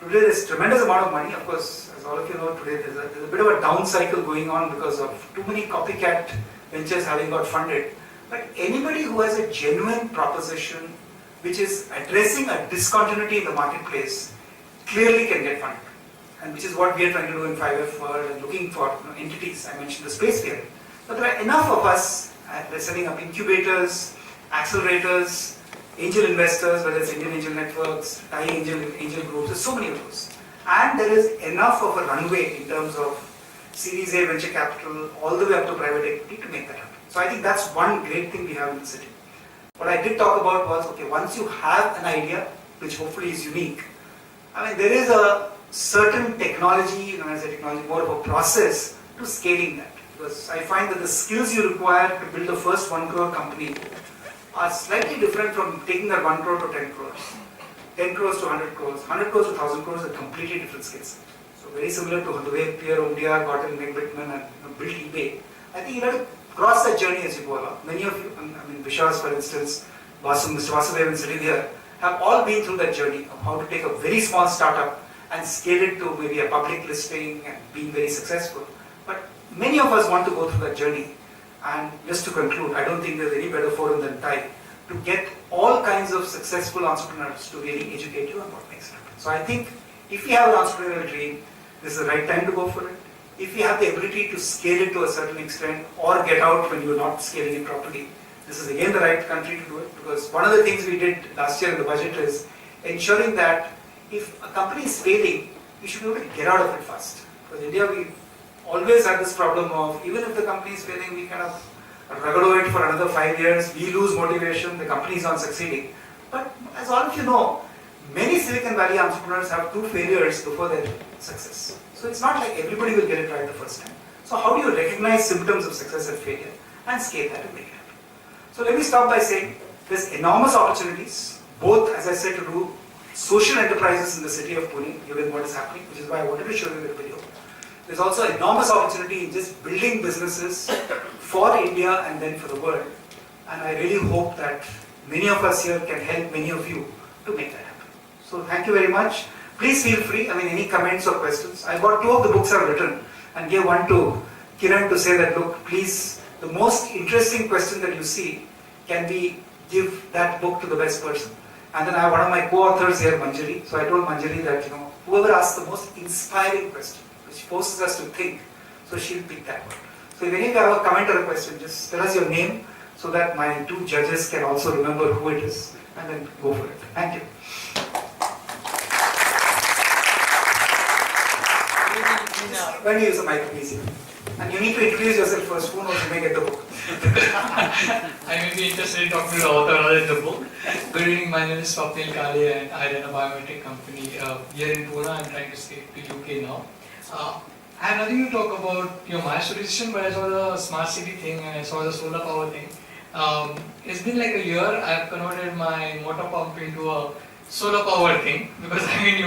Today there's tremendous amount of money. Of course, as all of you know, today there's a bit of a down cycle going on because of too many copycat ventures having got funded. But anybody who has a genuine proposition which is addressing a discontinuity in the marketplace clearly can get funded. And which is what we are trying to do in 5F World and looking for entities. I mentioned the space we are in. But there are enough of us setting up incubators, accelerators, angel investors, whether it's Indian Angel Networks, Thai angel groups, there's so many of those. And there is enough of a runway in terms of Series A venture capital all the way up to private equity to make that happen. So I think that's one great thing we have in the city. What I did talk about was, okay, once you have an idea, which hopefully is unique, I mean, there is a certain technology, when I say technology, more of a process to scaling that. Because I find that the skills you require to build the first 1 crore company are slightly different from taking that 1 crore to 10 crores. 10 crores to 100 crores, 100 crores to 1000 crores are completely different skills. So very similar to the way Pierre Omidyar got in Meg Whitman and built eBay. I think you have to cross that journey as you go along. Many of you, I mean Vishwas for instance, Mr. Vasudevan sitting here, have all been through that journey of how to take a very small startup and scale it to maybe a public listing and being very successful. But many of us want to go through that journey. And just to conclude, I don't think there's any better forum than TIE to get all kinds of successful entrepreneurs to really educate you on what makes it happen. So I think if you have an entrepreneurial dream, this is the right time to go for it. If you have the ability to scale it to a certain extent or get out when you're not scaling it properly, this is again the right country to do it, because one of the things we did last year in the budget is ensuring that if a company is failing, you should be able to get out of it fast. Because in India, we always had this problem of, even if the company is failing, we kind of rugado it for another 5 years, we lose motivation, the company is not succeeding. But as all of you know, many Silicon Valley entrepreneurs have 2 failures before their success. So it's not like everybody will get it right the first time. So how do you recognize symptoms of success and failure and scale that and make it happen? So let me start by saying there's enormous opportunities, both, as I said, to do social enterprises in the city of Pune, given what is happening, which is why I wanted to show you the video. There's also enormous opportunity in just building businesses for India and then for the world. And I really hope that many of us here can help many of you to make that happen. So thank you very much. Please feel free, I mean, any comments or questions. I got 2 of the books I've written and gave one to Kiran to say that, look, please, the most interesting question that you see, can we give that book to the best person? And then I have one of my co-authors here, Manjari. So I told Manjari that, whoever asks the most inspiring question, which forces us to think, so she'll pick that one. So if any of you have a comment or a question, just tell us your name so that my 2 judges can also remember who it is and then go for it. Thank you. When you use a mic, please. And you need to introduce yourself first. Who knows, you may get the book. I may be interested in talking to the author rather than the book. Good evening, my name is Swapnil Kale and I run a biometric company here in Pune. I'm trying to escape to UK now. I have nothing to talk about your milestone decision, but I saw the smart city thing and I saw the solar power thing. It's been like a year. I've converted my motor pump into a solar power thing because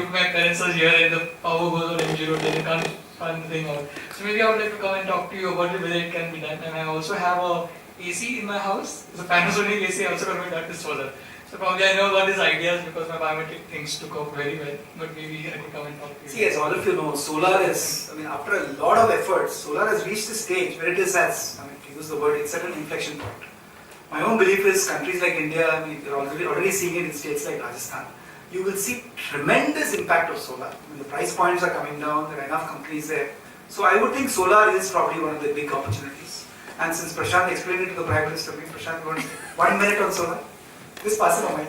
my parents are here and the power goes on in 0 days. You can't find the thing out. So maybe I would like to come and talk to you about whether it can be done. And I also have a AC in my house. It's a Panasonic AC. I also convert that to solar. So probably I know about these ideas because my biometric things took off very well. But maybe I can come and talk to you. See, as all of you know, solar is, after a lot of efforts, solar has reached a stage where it is as, to use the word, it's at an inflection point. My own belief is countries like India, you're already seeing it in states like Rajasthan. You will see tremendous impact of solar. The price points are coming down, there are enough companies there. So I would think solar is probably one of the big opportunities. And since Prashant explained it to the Prime Minister, Prashant, you want 1 minute on solar? Just pass it on.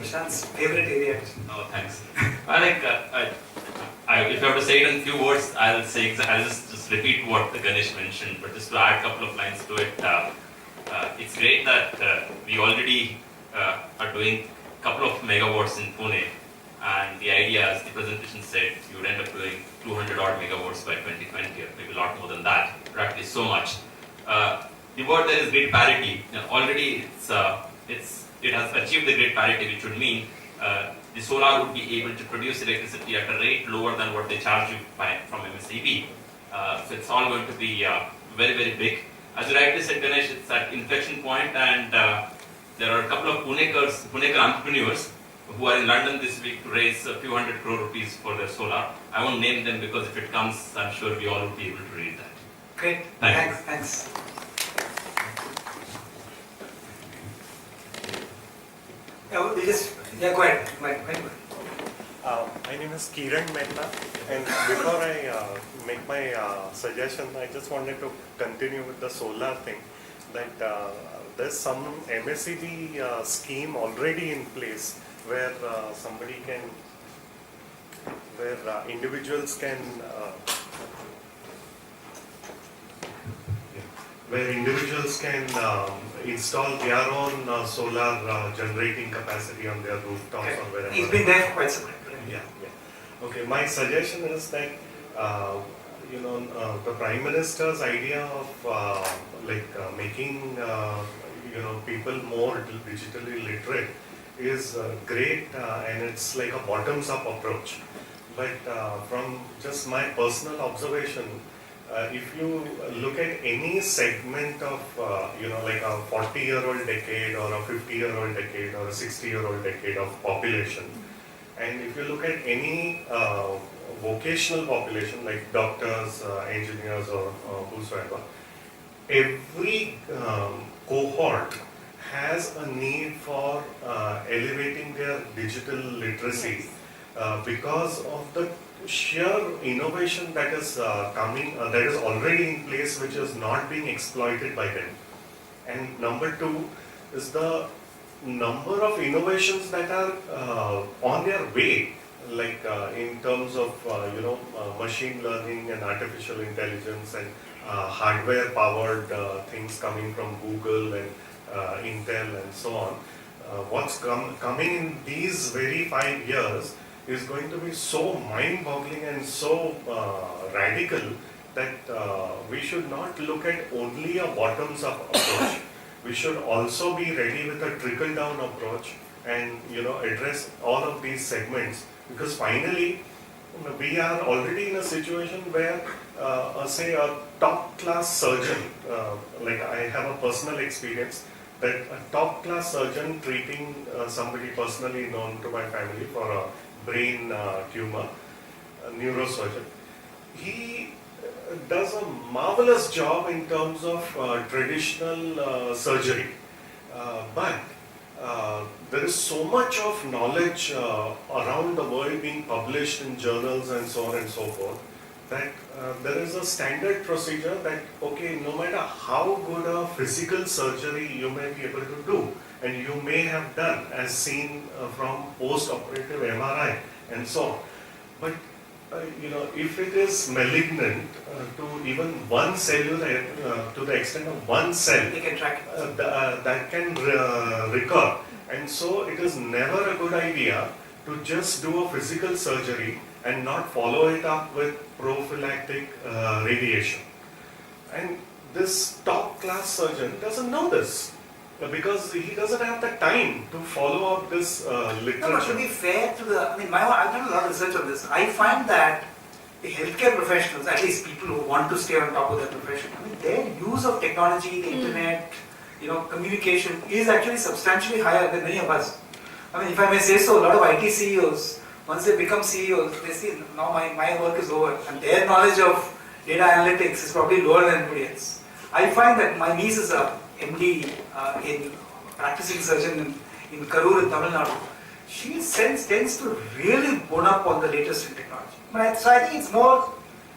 Prashant's favorite area. Oh, thanks. I think if I have to say it in few words, I'll just repeat what the Ganesh mentioned, but just to add a couple of lines to it. It's great that we already are doing a couple of megawatts in Pune, and the idea, as the presentation said, you would end up doing 200 odd megawatts by 2020, or maybe a lot more than that, practically so much. The word there is grid parity. Already it has achieved the grid parity, which would mean the solar would be able to produce electricity at a rate lower than what they charge you from MSEB. So it's all going to be very, very big. As you rightly said, Ganesh, it's at inflection point, and there are a couple of Punekar entrepreneurs who are in London this week to raise a few 100 crore rupees for their solar. I won't name them because if it comes, I'm sure we all will be able to read that. Great. Thank you. Thanks. Go ahead. My name is Kiran Mehta, and before I make my suggestion, I just wanted to continue with the solar thing. That there's some MSEB scheme already in place where individuals can install their own solar generating capacity on their rooftops or wherever. He's been there for quite some time. Yeah. Okay, my suggestion is that the Prime Minister's idea of making people more digitally literate is great, and it's like a bottoms-up approach. But from just my personal observation, if you look at any segment of, like a 40-year-old decade or a 50-year-old decade or a 60-year-old decade of population, and if you look at any vocational population like doctors, engineers or whosoever, every cohort has a need for elevating their digital literacy because of the sheer innovation that is coming, that is already in place, which is not being exploited by them. And number two is the number of innovations that are on their way, like in terms of machine learning and artificial intelligence and hardware-powered things coming from Google and Intel and so on. What's coming in these very 5 years is going to be so mind-boggling and so radical that we should not look at only a bottoms-up approach. We should also be ready with a trickle-down approach and address all of these segments, because finally we are already in a situation where say a top-class surgeon, like I have a personal experience that a top-class surgeon treating somebody personally known to my family for a brain tumor, a neurosurgeon, he does a marvelous job in terms of traditional surgery, but there is so much of knowledge around the world being published in journals and so on and so forth, that there is a standard procedure that, okay, no matter how good a physical surgery you may be able to do, and you may have done, as seen from post-operative MRI and so on, but if it is malignant to even one cellular, to the extent of one cell, They can track it. that can recur. And so it is never a good idea to just do a physical surgery and not follow it up with prophylactic radiation. And this top class surgeon doesn't know this because he doesn't have the time to follow up this No, but to literature. be fair to I've done a lot of research on this. I find that the healthcare professionals, at least people who want to stay on top of their profession, their use of technology, the internet, communication is actually substantially higher than many of us. If I may say so, a lot of IT CEOs, once they become CEOs, they see now my work is over, and their knowledge of data analytics is probably lower than anybody else. I find that my niece is a MD in practicing surgeon in Karur in Tamil Nadu. She tends to really bone up on the latest in technology. So I think it's more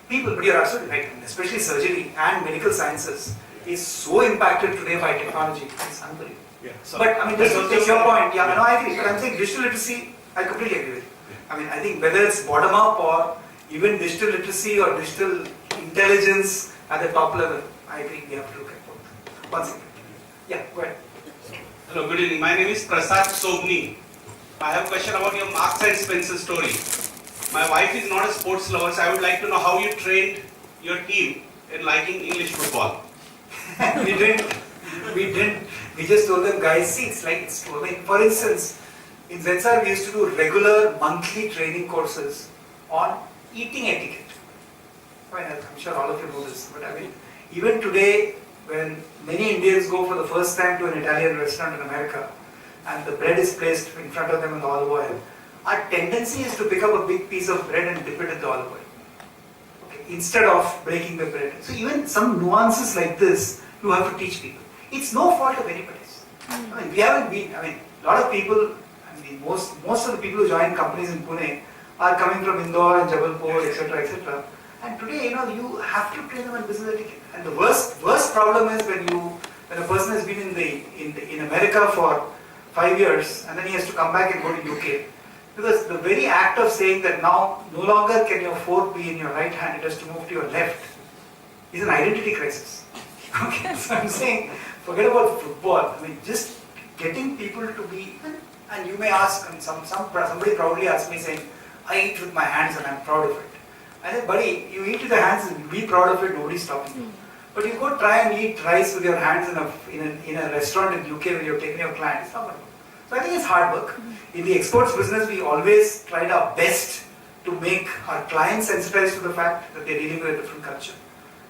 people, but you're absolutely right, especially surgery and medical sciences is so impacted today by technology. It's unbelievable. Yeah. So But I mean, just to that's take your also- point, yeah, no, I agree. But I'm saying digital literacy, I completely agree with you. I mean, I think whether it's bottom up or even digital literacy or digital intelligence at the top level, I agree we have to look at both. One second. Yeah, go ahead. Hello, good evening. My name is Prasad Sobni. I have a question about your Marks and Spencer story. My wife is not a sports lover, so I would like to know how you trained your team in liking English football. we didn't, we just told them, guys, see, it's like, it's true. I mean, for instance, in ZSR, we used to do regular monthly training courses on eating etiquette. I mean, I'm sure all of you know this, but I mean, even today, when many Indians go for the first time to an Italian restaurant in America, and the bread is placed in front of them in the olive oil, our tendency is to pick up a big piece of bread and dip it in the olive oil, okay, instead of breaking the bread. So even some nuances like this, you have to teach people. It's no fault of anybody's. I mean, we haven't been, I mean, a lot of people, I mean, most of the people who join companies in Pune are coming from Indore and Jabalpur, etc., etc. And today, you know, you have to train them on business etiquette. And the worst problem is when a person has been in America for 5 years and then he has to come back and go to UK. Because the very act of saying that now no longer can your fork be in your right hand, it has to move to your left, is an identity crisis. Okay, so I'm saying, forget about football. I mean, just getting people to be, and you may ask, and somebody proudly asked me saying, I eat with my hands and I'm proud of it. I said, buddy, you eat with your hands and be proud of it, nobody's stopping you. But you go try and eat rice with your hands in a restaurant in UK where you're taking your client, it's not going to work. So I think it's hard work. In the exports business, we always tried our best to make our clients sensitized to the fact that they're dealing with a different culture.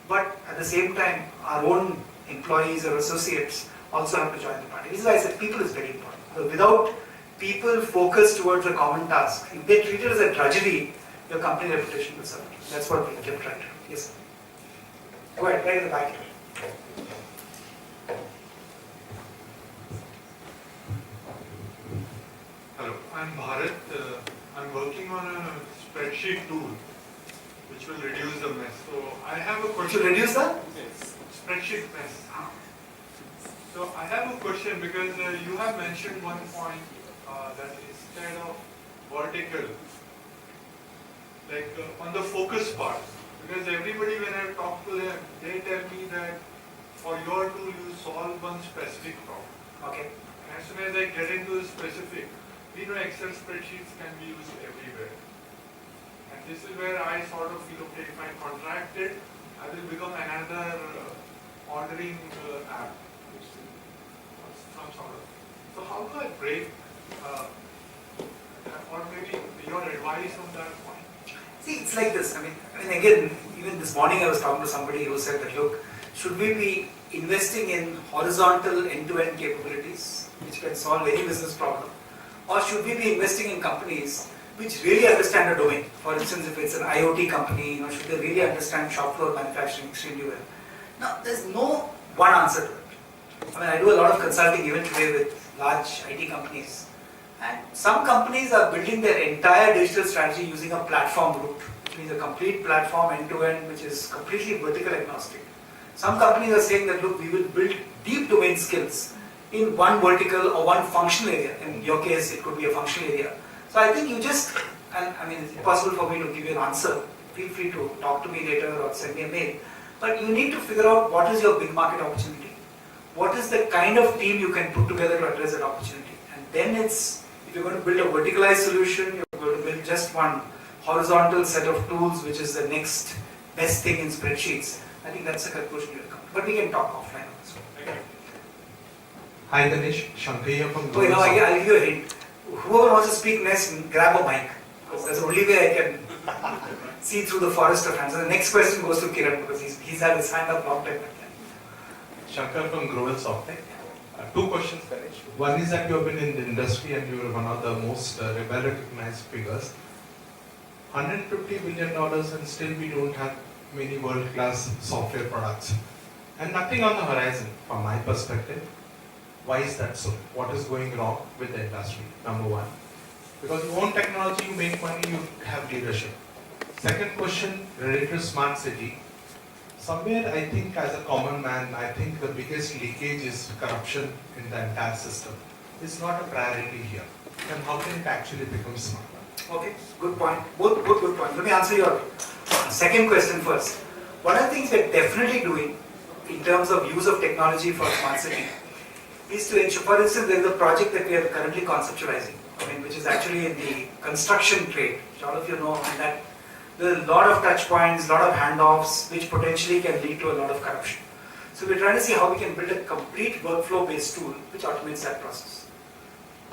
But at the same time, our own employees or associates also have to join the party. This is why I said people is very important. So without people focused towards a common task, if they treat it as a drudgery, your company reputation will suffer. That's what we kept trying to do. Yes, sir. Go ahead, right in the back. Hello, I'm Bharat. I'm working on a spreadsheet tool which will reduce the mess. So I have a To question. reduce the Spreadsheet mess. So I have a question because you have mentioned one point that instead of vertical, like on the focus part, because everybody when I talk to them, they tell me that for your tool you solve one specific problem. okay. And as soon as I get into the specific, we know Excel spreadsheets can be used everywhere. And this is where I sort of feel, okay, if I contract it, I will become another ordering app. Some sort of. So how do I break, or maybe your advice on that point? See, it's like this. I mean, again, even this morning I was talking to somebody who said that, look, should we be investing in horizontal end-to-end capabilities which can solve any business problem, or should we be investing in companies which really understand a domain? For instance, if it's an IoT company, you know, should they really understand shop floor manufacturing extremely well? Now, there's no one answer to it. I mean, I do a lot of consulting even today with large IT companies. And some companies are building their entire digital strategy using a platform route, which means a complete platform end-to-end, which is completely vertical agnostic. Some companies are saying that, look, we will build deep domain skills in one vertical or one functional area. In your case, it could be a functional area. So I think you just, and I mean, it's impossible for me to give you an answer. Feel free to talk to me later or send me a mail. But you need to figure out what is your big market opportunity. What is the kind of team you can put together to address that opportunity. And then it's, if you're going to build a verticalized solution, you're going to build just one horizontal set of tools, which is the next best thing in spreadsheets. I think that's a conclusion you'll come to. But we can talk offline also. Hi Ganesh, Shankaya from Okay, now I'll give you a hint. Whoever wants to speak next, grab a mic. Because that's the only way I can see through the forest of hands. So the next question goes to Kiran because he's had his hand up long time. Shankar from Global Software. Two questions, Ganesh. One is that you have been in the industry and you are one of the most well-recognized figures. $150 billion and still we don't have many world-class software products. And nothing on the horizon from my perspective. Why is that so? What is going wrong with the industry? Number one. Because you own technology, you make money, you have leadership. Second question related to smart city. somewhere I think as a common man, I think the biggest leakage is corruption in the entire system. It's not a priority here. And how can it actually become smarter? Okay, good point. Both good points. Let me answer your second question first. One of the things we're definitely doing in terms of use of technology for smart city is to ensure, for instance, there is a project that we are currently conceptualizing, which is actually in the construction trade, which all of you know, and that there are a lot of touch points, a lot of handoffs, which potentially can lead to a lot of corruption. So we're trying to see how we can build a complete workflow-based tool which automates that process.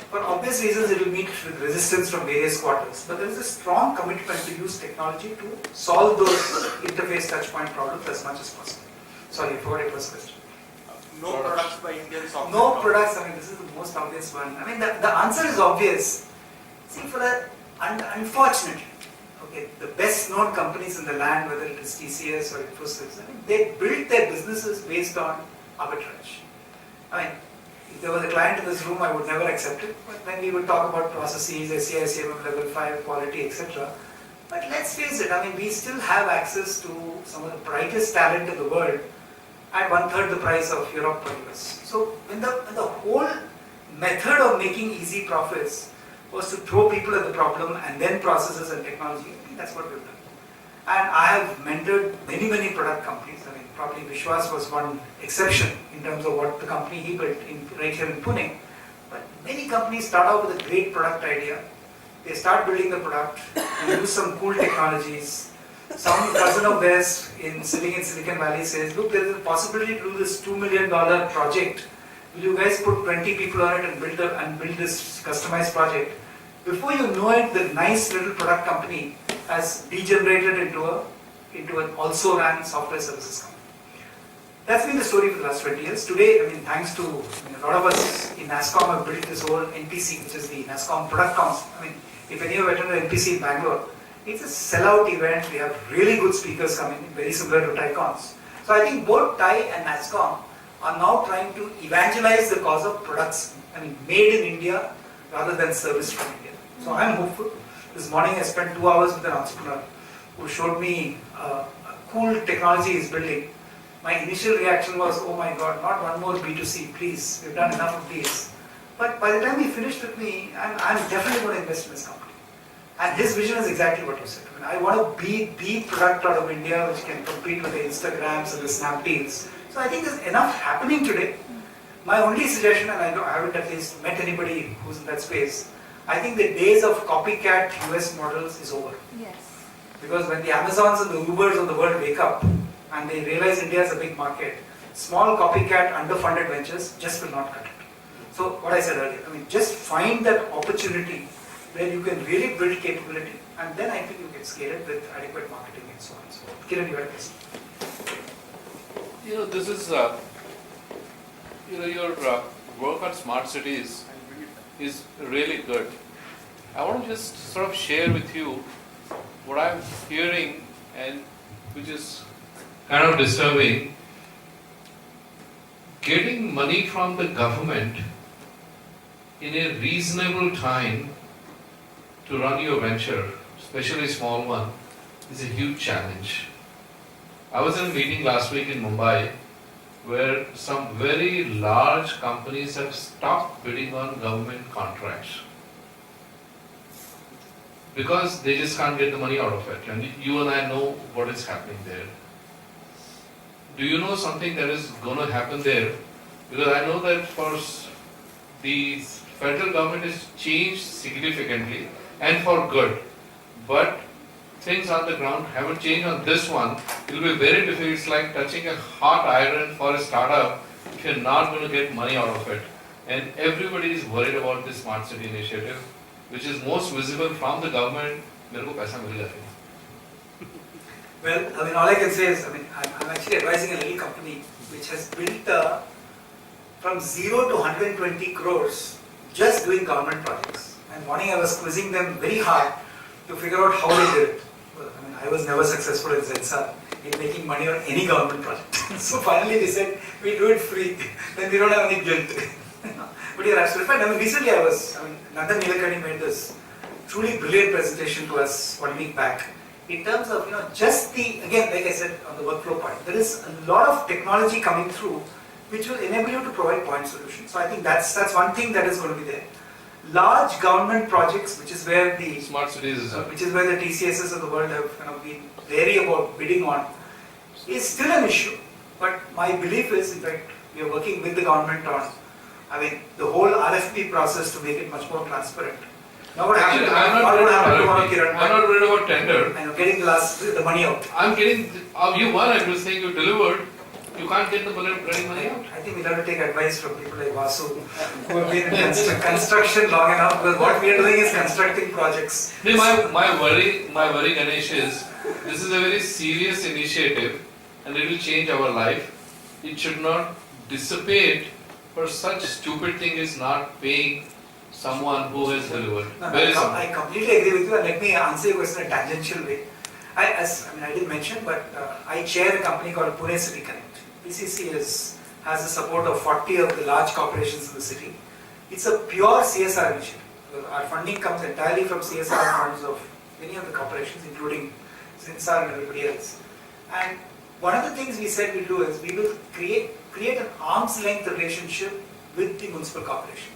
For obvious reasons, it will meet with resistance from various quarters, but there is a strong commitment to use technology to solve those interface touchpoint problems as much as possible. Sorry, I forgot your first question. No products by Indian software. No products, this is the most obvious one. The answer is obvious. See, unfortunately, the best known companies in the land, whether it is TCS or Infosys, they built their businesses based on arbitrage. If there was a client in this room, I would never accept it. But then we would talk about processes, SCI, CMM level 5, quality, etc. But let's face it, we still have access to some of the brightest talent in the world at 1/3 the price of Europe or US. So when the whole method of making easy profits was to throw people at the problem and then processes and technology, I think that's what we've done. And I have mentored many product companies. Probably Vishwas was one exception in terms of what the company he built right here in Pune. But many companies start out with a great product idea. They start building the product and use some cool technologies. Some cousin of theirs sitting in Silicon Valley says, look, there is a possibility to do this $2 million project. Will you guys put 20 people on it and build this customized project? Before you know it, the nice little product company has degenerated into an also ran software services company. That's been the story for the last 20 years. Today, thanks to a lot of us in NASSCOM have built this whole NPC, which is the NASSCOM Product Cons. If any of you attended NPC in Bangalore, it's a sellout event. We have really good speakers coming, very similar to TiCons. So I think both TI and NASSCOM are now trying to evangelize the cause of products, made in India rather than serviced from India. So I'm hopeful. This morning I spent 2 hours with an entrepreneur who showed me a cool technology he's building. My initial reaction was, oh my God, not one more B2C, please. We've done enough of these. But by the time he finished with me, I'm definitely going to invest in this company. And his vision is exactly what you said. I want to be the product out of India which can compete with the Instagrams and the Snapdeals. So I think there's enough happening today. My only suggestion, and I haven't at least met anybody who's in that space, I think the days of copycat US models is over. Yes. Because when the Amazons and the Ubers of the world wake up and they realize India is a big market, small copycat underfunded ventures just will not cut it. So what I said earlier, just find that opportunity where you can really build capability, and then I think you can scale it with adequate marketing and so on and so forth. Kiran, you had a question. This is, your work on smart cities is really good. I want to just sort of share with you what I'm hearing, and which is kind of disturbing. Getting money from the government in a reasonable time to run your venture, especially a small one, is a huge challenge. I was in a meeting last week in Mumbai where some very large companies have stopped bidding on government contracts because they just can't get the money out of it. And you and I know what is happening there. Do you know something that is going to happen there? Because I know that for the federal government has changed significantly and for good, but things on the ground haven't changed on this one. It will be very difficult. It's like touching a hot iron for a startup if you're not going to get money out of it. And everybody is worried about this smart city initiative, which is most visible from the government. मेरे को पैसा मिल जाएगा. Well, all I can say is, I'm actually advising a little company which has built from 0 to 120 crores just doing government projects. And morning I was quizzing them very hard to figure out how they did it. I was never successful in Zensa in making money on any government project. So finally they said, we do it free, then we don't have any guilt. But you're absolutely right. Recently Nandan Nilekani made this truly brilliant presentation to us 1 week back. in terms of just the, again, like I said on the workflow point, there is a lot of technology coming through which will enable you to provide point solutions. So I think that's one thing that is going to be there. Large government projects, which is where the Smart cities is which is where the TCSs of the world have been wary about bidding on, is still an issue. But my belief is, in fact, we are working with the government on, the whole RFP process to make it much more transparent. Now what Actually, happened? I'm not What worried happened about tomorrow, RFP. Kiran? I'm not worried about tender. Getting the money out. I'm getting, you won, I was saying you delivered, you can't get the bloody money out. I think we'll have to take advice from people like Vasu, who have been in construction long enough, because what we are doing is constructing projects. See, my worry, Ganesh, is this is a very serious initiative and it will change our life. It should not dissipate for such stupid thing as not paying someone who has delivered. No, Very simple. I completely agree with you, and let me answer your question in a tangential way. I didn't mention, but I chair a company called Pune City Connect. PCC has the support of 40 of the large corporations in the city. It's a pure CSR initiative. Our funding comes entirely from CSR funds of many of the corporations, including Zinsar and everybody else. And one of the things we said we'll do is we will create an arm's length relationship with the municipal corporation.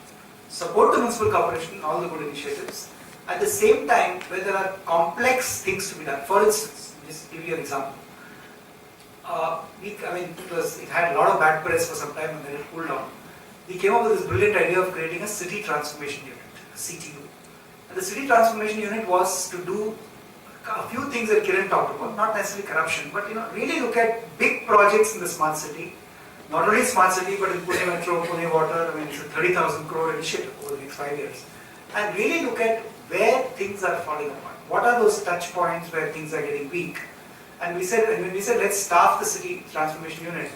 Support the municipal corporation in all the good initiatives. At the same time, where there are complex things to be done. For instance, just give you an example. It had a lot of bad press for some time and then it cooled down. We came up with this brilliant idea of creating a city transformation unit, a CTU. And the city transformation unit was to do a few things that Kiran talked about, not necessarily corruption, but really look at big projects in the smart city. Not only smart city, but in Pune Metro, Pune Water, it's a 30,000 crore initiative over the next 5 years. And really look at where things are falling apart. What are those touch points where things are getting weak? And when we said let's staff the city transformation unit,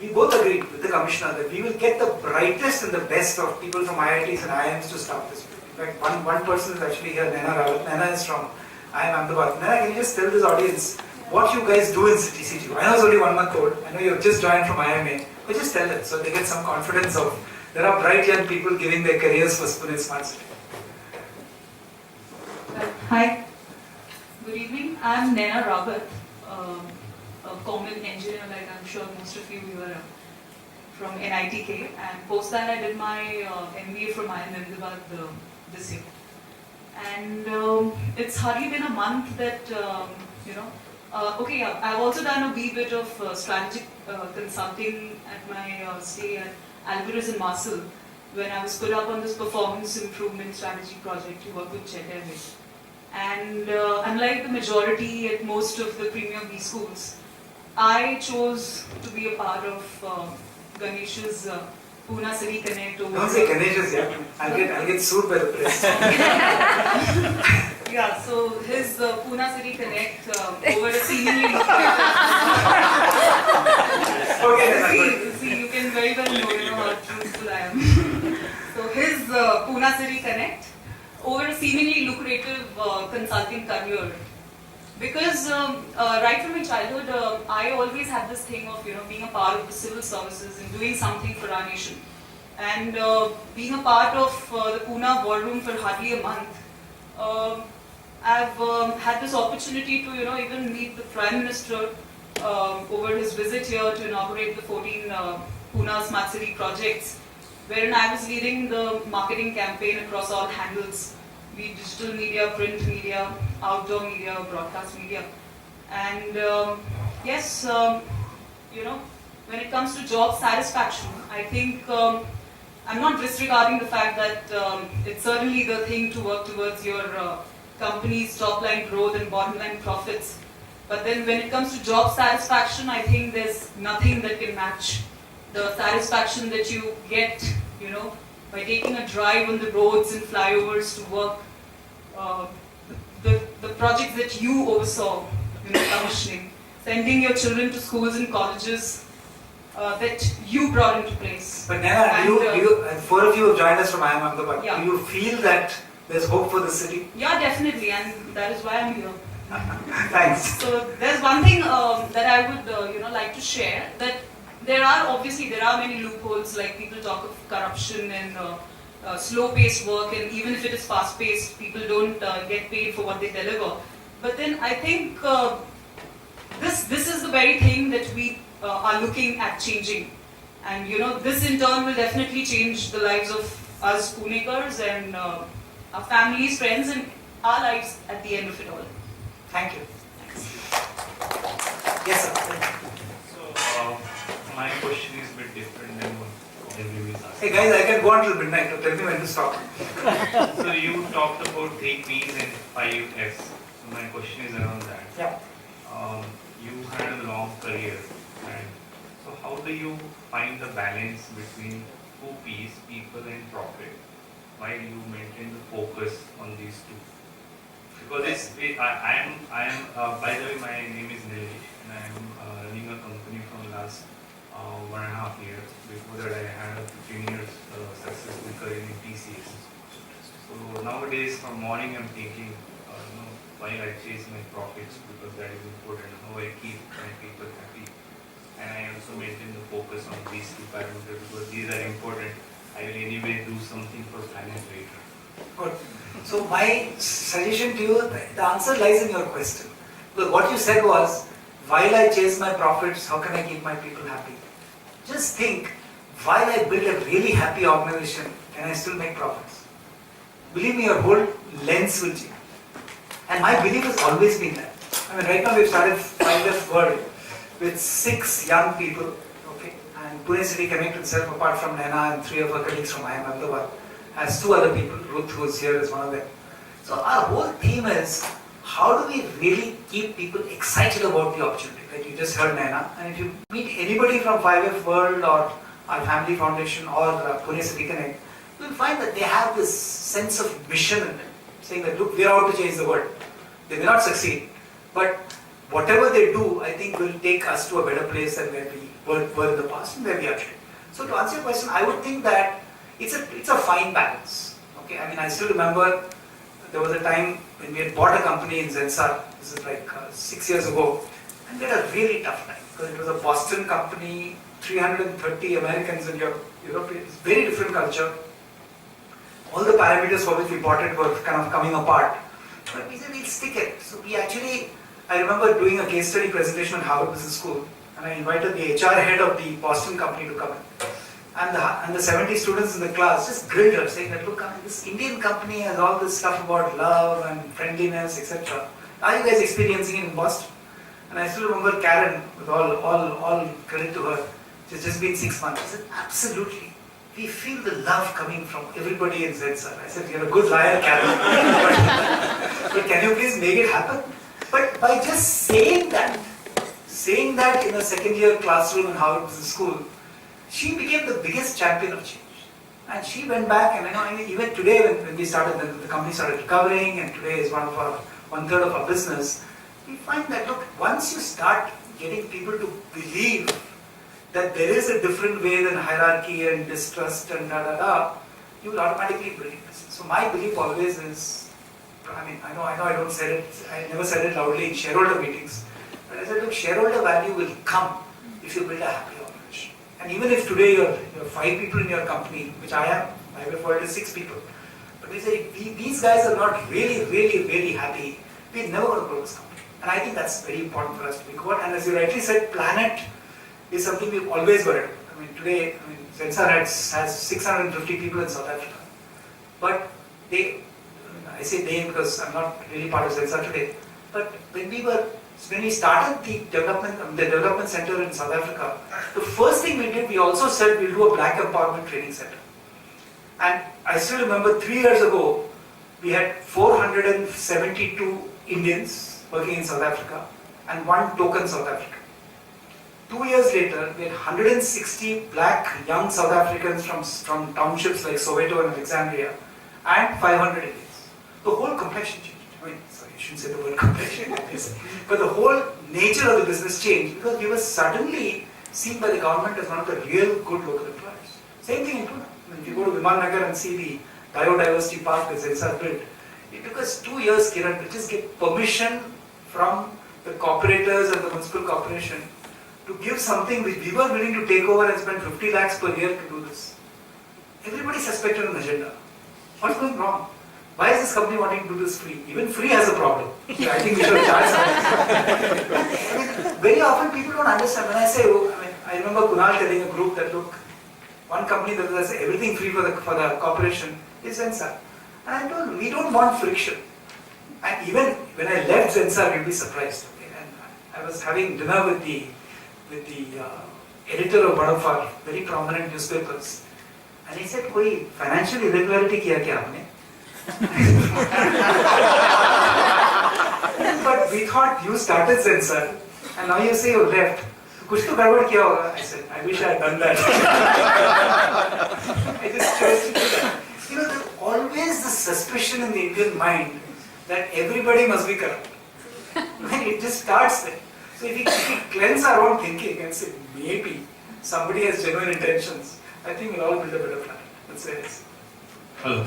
we both agreed with the commissioner that we will get the brightest and the best of people from IITs and IIMs to staff this unit. In fact, one person is actually here, Naina Rawat. Naina is from IIM Ahmedabad. Naina, can you just tell this audience what you guys do in CTU? I know it's only 1 month old. I know you've just joined from IIMA, but just tell them so they get some confidence of there are bright young people giving their careers for Pune Smart City. Hi, good evening. I'm Naina Rawat, a common engineer, like I'm sure most of you are from NITK, and post that I did my MBA from IIM Ahmedabad this year. And it's hardly been a month that, I've also done a wee bit of strategic consulting at my stay at Alvarez in Marcel, when I was put up on this performance improvement strategy project to work with Jet Airways. And unlike the majority at most of the premier B schools, I chose to be a part of Ganesh's Pune City Connect. Don't say Ganesh's, yeah. I'll get sued by the press. Yeah, so his Pune City Connect over a seemingly see, you can very well know how truthful I am. So his Pune City Connect over a seemingly lucrative consulting career. Because right from my childhood, I always had this thing of being a part of the civil services and doing something for our nation. And being a part of the Pune War Room for hardly a month, I've had this opportunity to even meet the Prime Minister over his visit here to inaugurate the 14 Pune Smart City projects, wherein I was leading the marketing campaign across all handles, be it digital media, print media, outdoor media, broadcast media. And yes, when it comes to job satisfaction, I think I'm not disregarding the fact that it's certainly the thing to work towards your company's top line growth and bottom line profits. But then when it comes to job satisfaction, I think there's nothing that can match the satisfaction that you get, by taking a drive on the roads and flyovers to work. The projects that you oversaw, commissioning, sending your children to schools and colleges that you brought into place. But Naina, four of you have joined us from IIM Ahmedabad. Yeah. Do you feel that there's hope for the city? Yeah, definitely, and that is why I'm here. Thanks. So there's one thing that I would like to share, that there are many loopholes, like people talk of corruption and slow-paced work, and even if it is fast-paced, people don't get paid for what they deliver. But then I think this is the very thing that we are looking at changing. And this in turn will definitely change the lives of us Punekars and our families, friends, and our lives at the end of it all. Thank you. Thanks. Yes, sir. So, my question is a bit different than what everyone is Hey asking. guys, I can go on till midnight. So tell me when to stop. So, you talked about 3 P's and 5 F's. So, my question is around that. Yeah. You had a long career, and so how do you find the balance between 2 P's, people and profit, while you maintain the focus on these two? Because I am by the way, my name is Nilesh, and I am running a company from last 1.5 years. Before that, I had a 15 years successful career in TCS. So nowadays, from morning, I'm thinking, while I chase my profits, because that is important, how I keep my people happy, and I also maintain the focus on these 2 parameters, because these are important. I will anyway do something for planet later. Good. So my suggestion to you, the answer lies in your question. Look, what you said was, while I chase my profits, how can I keep my people happy? Just think, while I build a really happy organization, can I still make profits? Believe me, your whole lens will change. And my belief has always been that. I mean, right now we've started 5F World with 6 young people, okay? And Pune City Connect itself, apart from Naina and 3 of our colleagues from IIM Ahmedabad, has 2 other people. Ruth, who is here, is one of them. So our whole theme is, how do we really keep people excited about the opportunity? Like you just heard Naina, and if you meet anybody from 5F World or our Family Foundation or Pune City Connect, you'll find that they have this sense of mission in them, saying that, look, we're out to change the world. They may not succeed, but whatever they do, I think will take us to a better place than where we were in the past and where we are today. So to answer your question, I would think that it's a fine balance. Okay, I mean, I still remember there was a time when we had bought a company in Zensar. This is like 6 years ago, and we had a really tough time because it was a Boston company, 330 Americans in Europe. It's very different culture. All the parameters for which we bought it were kind of coming apart. But we said we'll stick it. So we actually, I remember doing a case study presentation at Harvard Business School, and I invited the HR head of the Boston company to come in. And the 70 students in the class just grilled her, saying that, look, I mean, this Indian company has all this stuff about love and friendliness, etc. Are you guys experiencing it in Boston? And I still remember Karen, with all credit to her, she's just been 6 months. She said, absolutely. We feel the love coming from everybody in Zensar. I said, you're a good liar, Karen. but can you please make it happen? But by just saying that in a second year classroom in Harvard Business School, she became the biggest champion of change. And she went back, and even today when we started, the company started recovering, and today is one third of our business, we find that, look, once you start getting people to believe that there is a different way than hierarchy and distrust and you will automatically build it. So my belief always is, I mean, I know I don't say it, I never said it loudly in shareholder meetings, but I said, look, shareholder value will come if you build a happy organization. And even if today you're 5 people in your company, which I am, I have worked with 6 people, but we say, these guys are not really happy, we're never going to grow this company. And I think that's very important for us to be good. And as you rightly said, planet is something we've always worried about. I mean, today, Zensar has 650 people in South Africa. But I say they because I'm not really part of Zensar today, but when we started the development center in South Africa, the first thing we did, we also said we'll do a black empowerment training center. And I still remember 3 years ago, we had 472 Indians working in South Africa and 1 token South African. 2 years later, we had 160 black young South Africans from townships like Soweto and Alexandria and 500 Indians. The whole complexion changed. I mean, sorry, I shouldn't say the word complexion, but the whole nature of the business changed because we were suddenly seen by the government as one of the real good local employers. Same thing in Pune. I mean, if you go to Viman Nagar and see the biodiversity park that Zensar built, it took us 2 years, Kiran, to just get permission from the corporators and the municipal corporation to give something which we were willing to take over and spend 50 lakhs per year to do this. Everybody suspected an agenda. What's going wrong? why is this company wanting to do this free? Even free has a problem. So I think we should charge something. Very often people don't understand. When I say, I remember Kunal telling a group that, look, one company that does everything free for the corporation is Zensar. And I told them, we don't want friction. And even when I left Zensar, you'll be surprised. Okay? And I was having dinner with the editor of one of our very prominent newspapers. And he said, "Koi financial irregularity kiya kya aapne?" But we thought you started Zensar, and now you say you left. Kuch to gadbad kiya hoga? I said, I wish I had done that. I just chose to do that. You know, there's always this suspicion in the Indian mind that everybody must be corrupt. It just starts there. So if we cleanse our own thinking and say, maybe somebody has genuine intentions, I think we'll all build a better planet. That's it. Hello.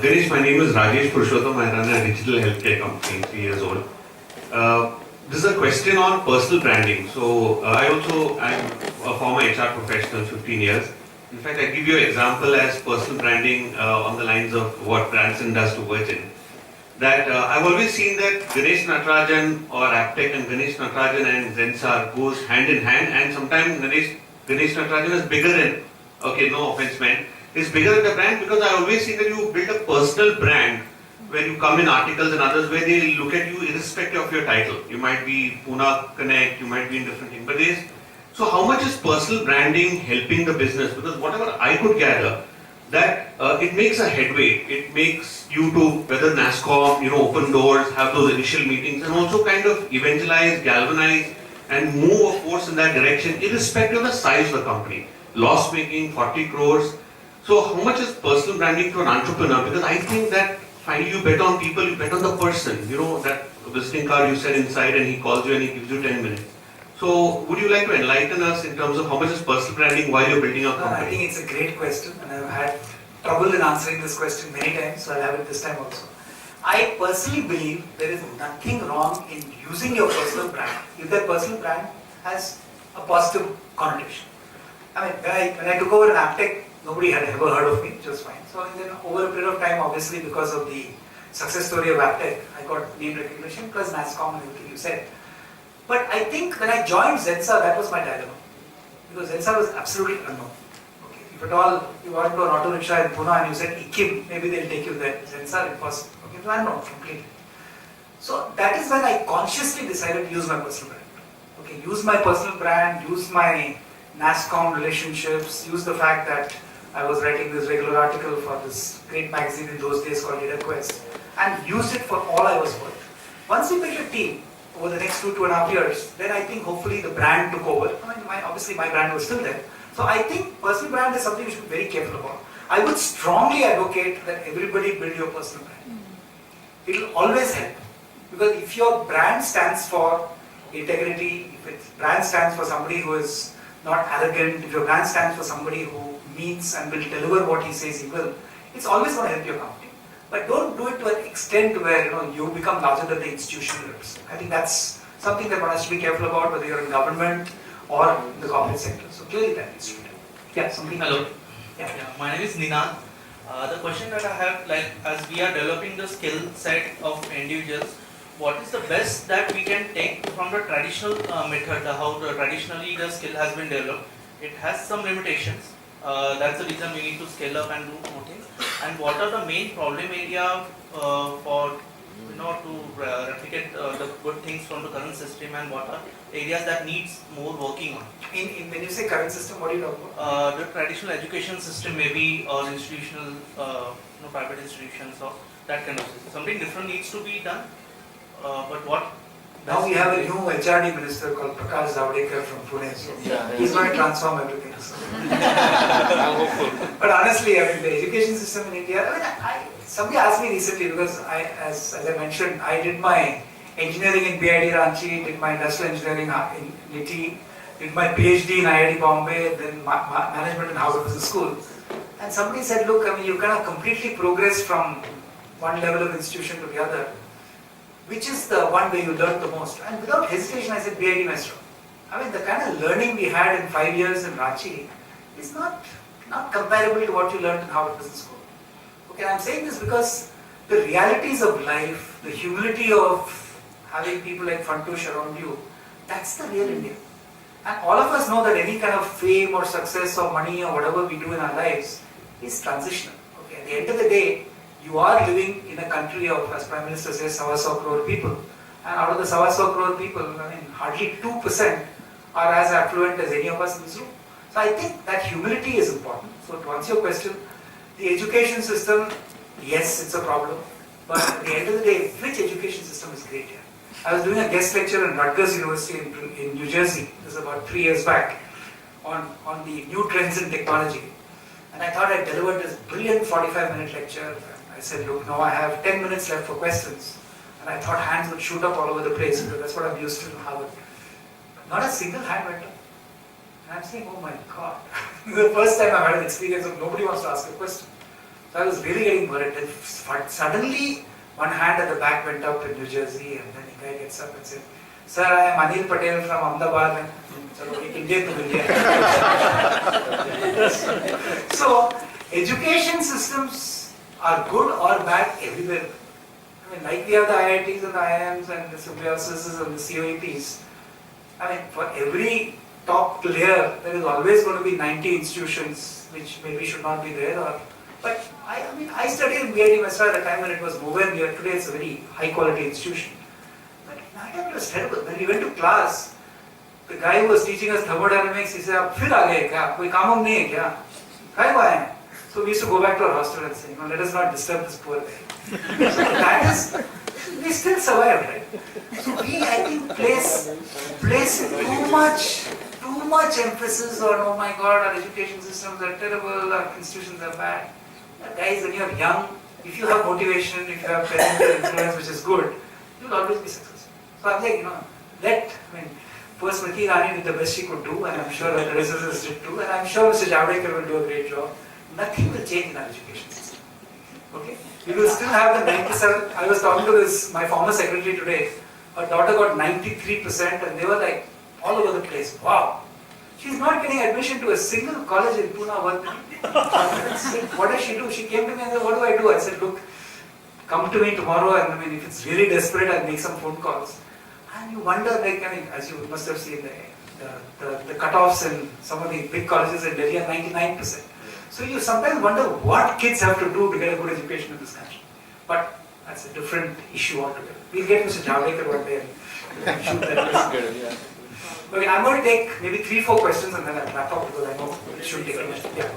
Ganesh, my name is Rajesh Purushottam. I run a digital healthcare company, 3 years old. This is a question on personal branding. So I'm a former HR professional, 15 years. In fact, I give you an example as personal branding on the lines of what Branson does to Virgin. That I've always seen that Ganesh Natarajan or Aptech and Ganesh Natarajan and Zensar goes hand in hand, and sometimes Ganesh Natarajan is bigger than, okay, no offense meant, is bigger than the brand, because I always see that you build a personal brand where you come in articles and others where they look at you irrespective of your title. You might be Pune Connect, you might be in different things, but so how much is personal branding helping the business? Because whatever I could gather, that it makes a headway. It makes you to, whether NASSCOM, open doors, have those initial meetings, and also kind of evangelize, galvanize, and move a force in that direction, irrespective of the size of the company. Loss making, 40 crores. So how much is personal branding to an entrepreneur? Because I think that finally you bet on people, you bet on the person. That visiting card you said inside, and he calls you and he gives you 10 minutes. So would you like to enlighten us in terms of how much is personal branding while you're building a company? I think it's a great question, and I've had trouble in answering this question many times, so I'll have it this time also. I personally believe there is nothing wrong in using your personal brand if that personal brand has a positive connotation. I mean, when I took over an Aptech, nobody had ever heard of me, which was fine. So then over a period of time, obviously because of the success story of Aptech, I got name recognition plus NASSCOM and everything you said. But I think when I joined Zensar, that was my dilemma. Because Zensar was absolutely unknown. Okay. If at all you want to an auto rickshaw in Pune and you said IKIM, maybe they'll take you there. Zensar, it was unknown completely. So that is when I consciously decided to use my personal brand. Okay, use my personal brand, use my NASSCOM relationships, use the fact that I was writing this regular article for this great magazine in those days called DataQuest, and used it for all I was worth. Once we built a team, over the next 2.5 years, then I think hopefully the brand took over. I mean, obviously my brand was still there. So I think personal brand is something we should be very careful about. I would strongly advocate that everybody build your personal brand. It will always help. Because if your brand stands for integrity, if your brand stands for somebody who is not arrogant, if your brand stands for somebody who means and will deliver what he says he will, it's always going to help your company. But don't do it to an extent where you become larger than the institution you represent. I think that's something that one has to be careful about, whether you're in government or in the corporate sector. So clearly that needs to be done. Yeah, something. Hello. Yeah. My name is Ninad. The question that I have, as we are developing the skill set of individuals, what is the best that we can take from the traditional method, how traditionally the skill has been developed? It has some limitations. That's the reason we need to scale up and do more things. And what are the main problem area for to replicate the good things from the current system, and what are areas that needs more working on? When you say current system, what are you talking about? The traditional education system, maybe, or institutional, private institutions, or that kind of system. Something different needs to be done. But what? Now we have a new HRD minister called Prakash Zavadekar from Pune, so he's going to transform everything. So. But honestly, I mean, the education system in India, somebody asked me recently, because as I mentioned, I did my engineering in BID Ranchi, did my industrial engineering in NITI, did my PhD in IIT Bombay, then management in Harvard Business School. And somebody said, look, I mean, you kind of completely progress from one level of institution to the other. Which is the one where you learn the most? And without hesitation, I said BIT Maestro. I mean, the kind of learning we had in 5 years in Ranchi is not comparable to what you learned in Harvard Business School. Okay, I'm saying this because the realities of life, the humility of having people like Fantosh around you, that's the real India. And all of us know that any kind of fame or success or money or whatever we do in our lives is transitional. Okay, at the end of the day, you are living in a country of, as Prime Minister says, 125 crore people. And out of the 125 crore people, I mean, hardly 2% are as affluent as any of us in this room. So I think that humility is important. So to answer your question, the education system, yes, it's a problem. But at the end of the day, which education system is great here? I was doing a guest lecture in Rutgers University in New Jersey, this is about 3 years back, on the new trends in technology. And I thought I delivered this brilliant 45-minute lecture. I said, look, now I have 10 minutes left for questions. And I thought hands would shoot up all over the place because that's what I'm used to in Harvard. Not a single hand went up. And I'm saying, oh my God. This is the first time I've had an experience of nobody wants to ask a question. So I was really getting worried. And suddenly, one hand at the back went up in New Jersey, and then the guy gets up and said, Sir, I am Anil Patel from Ahmedabad. So, education systems are good or bad everywhere. I mean, like we have the IITs and the IIMs and the symbiosis and the COEPs. I mean, for every top layer, there is always going to be 90 institutions which maybe should not be there. But I studied in VIT Mesra at a time when it was nowhere near. Today it's a very high quality institution. But it was terrible. When we went to class, the guy who was teaching us thermodynamics, he said, "Ab phir aa gaye kya? Koi kaam hum nahi hai kya? Kya hua hai?" So we used to go back to our hostel and say, "No, let us not disturb this poor guy." So that is, we still survived, right? So we, I think, place too much emphasis on, oh my God, our education systems are terrible, our institutions are bad. Guys, when you're young, if you have motivation, if you have parental influence, which is good, you'll always be successful. So I'm like, first Smriti Irani did the best she could do, and I'm sure her predecessors did too, and I'm sure Mr. Javadekar will do a great job. Nothing will change in our education system. Okay? We will still have the 97. I was talking to my former secretary today. Her daughter got 93%, and they were like all over the place. Wow! She's not getting admission to a single college in Pune worth. What does she do? She came to me and said, "What do I do?" I said, "Look, come to me tomorrow, and if it's really desperate, I'll make some phone calls." And you wonder, as you must have seen, the cutoffs in some of the big colleges in Delhi are 99%. So you sometimes wonder what kids have to do to get a good education in this country. But that's a different issue altogether. We'll get Mr. Javadekar one day and shoot that. Okay, I'm going to take maybe 3-4 questions and then I'll wrap up because I know it should take a minute. Yeah.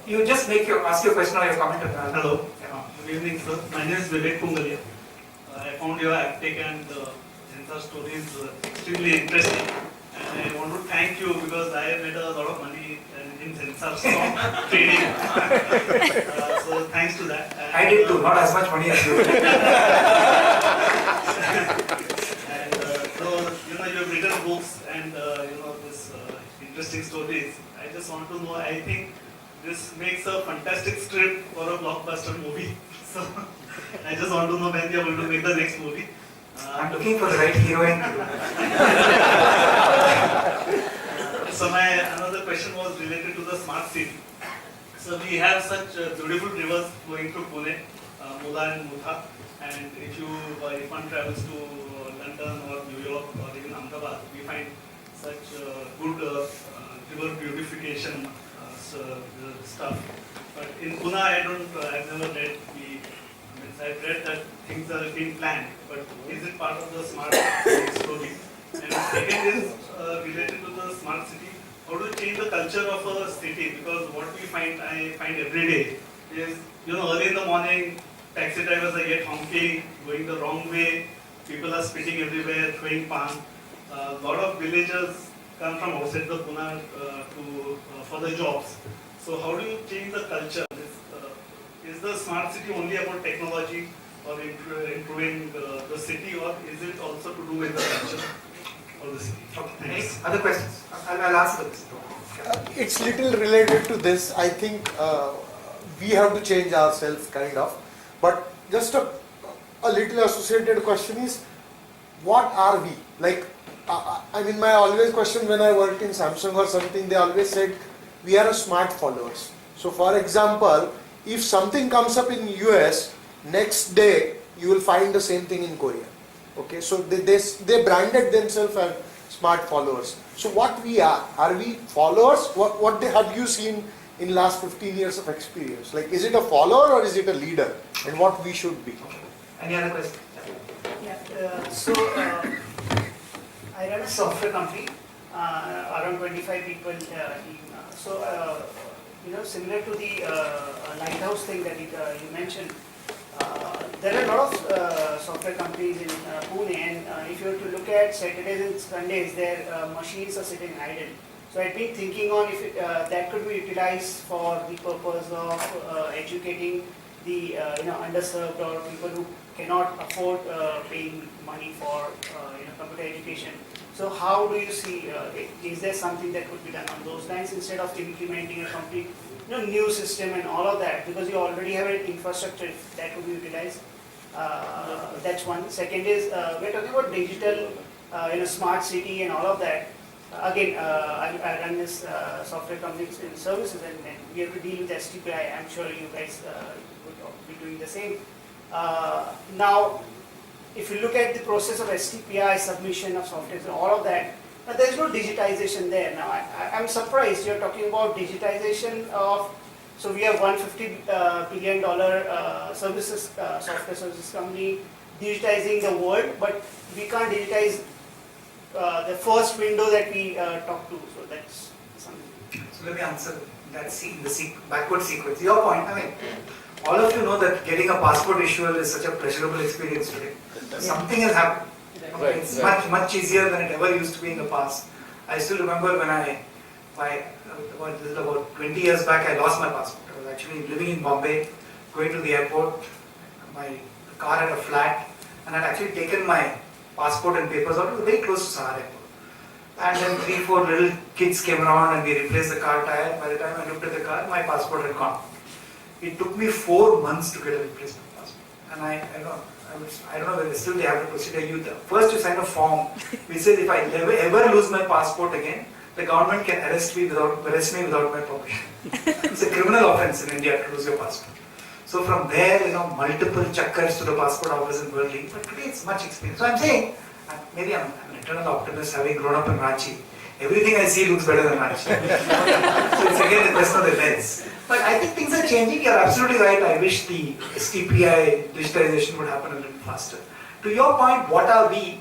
You just ask your question or your comment. Hello. Good evening, sir. My name is Vivek Pungalia. I found your Aptech and Zensa stories extremely interesting. And I want to thank you because I have made a lot of money in Zensa stock trading. So thanks to that. And, I did too, not as much money as you. You've written books and this interesting stories. I just want to know. I think this makes a fantastic script for a blockbuster movie. So I just want to know when you're going to make the next movie. I'm looking for the right heroine. So my another question was related to the smart city. So we have such beautiful rivers flowing through Pune, Mula and Mutha. And if one travels to London or New York or even Ahmedabad, we find such good river beautification stuff. But in Pune, I've never read I've read that things are being planned, but is it part of the smart city story? And second is related to the smart city. How do you change the culture of a city? Because what I find every day is, early in the morning, taxi drivers are yet honking, going the wrong way, people are spitting everywhere, throwing pan. A lot of villagers come from outside the Pune for the jobs. So how do you change the culture? Is the smart city only about technology or improving the city, or is it also to do with the culture of the city? Okay, thanks. Other questions? I'll answer this. It's little related to this. I think we have to change ourselves, kind of. But just a little associated question is, what are we? Like, my always question when I worked in Samsung or something, they always said, we are a smart followers. So for example, if something comes up in US, next day you will find the same thing in Korea. Okay, so they branded themselves as smart followers. So what we are we followers? What have you seen in last 15 years of experience? Like, is it a follower or is it a leader? And what we should be? Any other question? I run a software company, around 25 people team. Similar to the lighthouse thing that you mentioned, there are a lot of software companies in Pune, and if you were to look at Saturdays and Sundays, their machines are sitting idle. So I've been thinking on if that could be utilized for the purpose of educating the underserved or people who cannot afford paying money for computer education. So how do you see, is there something that could be done on those lines instead of implementing a complete new system and all of that, because you already have an infrastructure that could be utilized? That's one. Second is, we're talking about digital, smart city and all of that. Again, I run this software company in services, and we have to deal with STPI. I'm sure you guys would be doing the same. Now, if you look at the process of STPI, submission of software and all of that, there is no digitization there. Now, I'm surprised you're talking about digitization of, so we have $150 billion services, software services company digitizing the world, but we can't digitize the first window that we talk to. So that's something. So let me answer that backward sequence. Your point, all of you know that getting a passport issuer is such a pleasurable experience today. Something has happened. It's much easier than it ever used to be in the past. I still remember when about 20 years back, I lost my passport. I was actually living in Bombay, going to the airport. My car had a flat, and I'd actually taken my passport and papers out. It was very close to Sahar Airport. And then 3-4 little kids came around and we replaced the car tire. By the time I looked at the car, my passport had gone. It took me 4 months to get a replacement passport. And I don't know whether still they have the procedure. First you sign a form which says if I ever lose my passport again, the government can arrest me without my permission. It's a criminal offense in India to lose your passport. So from there, multiple chakkars to the passport office in Berlin. But today it's much experience. So I'm saying, maybe I'm an eternal optimist having grown up in Ranchi. Everything I see looks better than Ranchi. So it's again the question of the lens. But I think things are changing. You're absolutely right. I wish the STPI digitization would happen a little faster. To your point, what are we?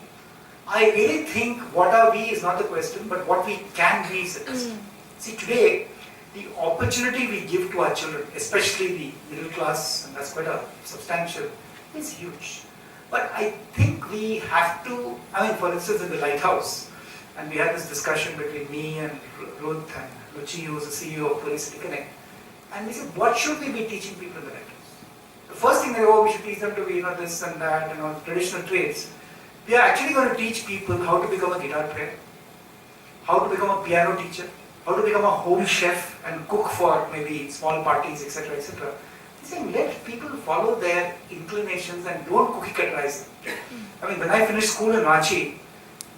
I really think what are we is not the question, but what we can be is the question. See, today, the opportunity we give to our children, especially the middle class, and that's quite a substantial, is huge. But I think we have to, for instance, in the Lighthouse, and we had this discussion between me and Ruth and Luchi, who was the CEO of Police City Connect, and we said, what should we be teaching people in the Lighthouse? The first thing they go, we should teach them to be, this and that, traditional trades. We are actually going to teach people how to become a guitar player, how to become a piano teacher, how to become a home chef and cook for maybe small parties, etc., etc. Saying let people follow their inclinations and don't cookie cutterize them. When I finished school in Ranchi,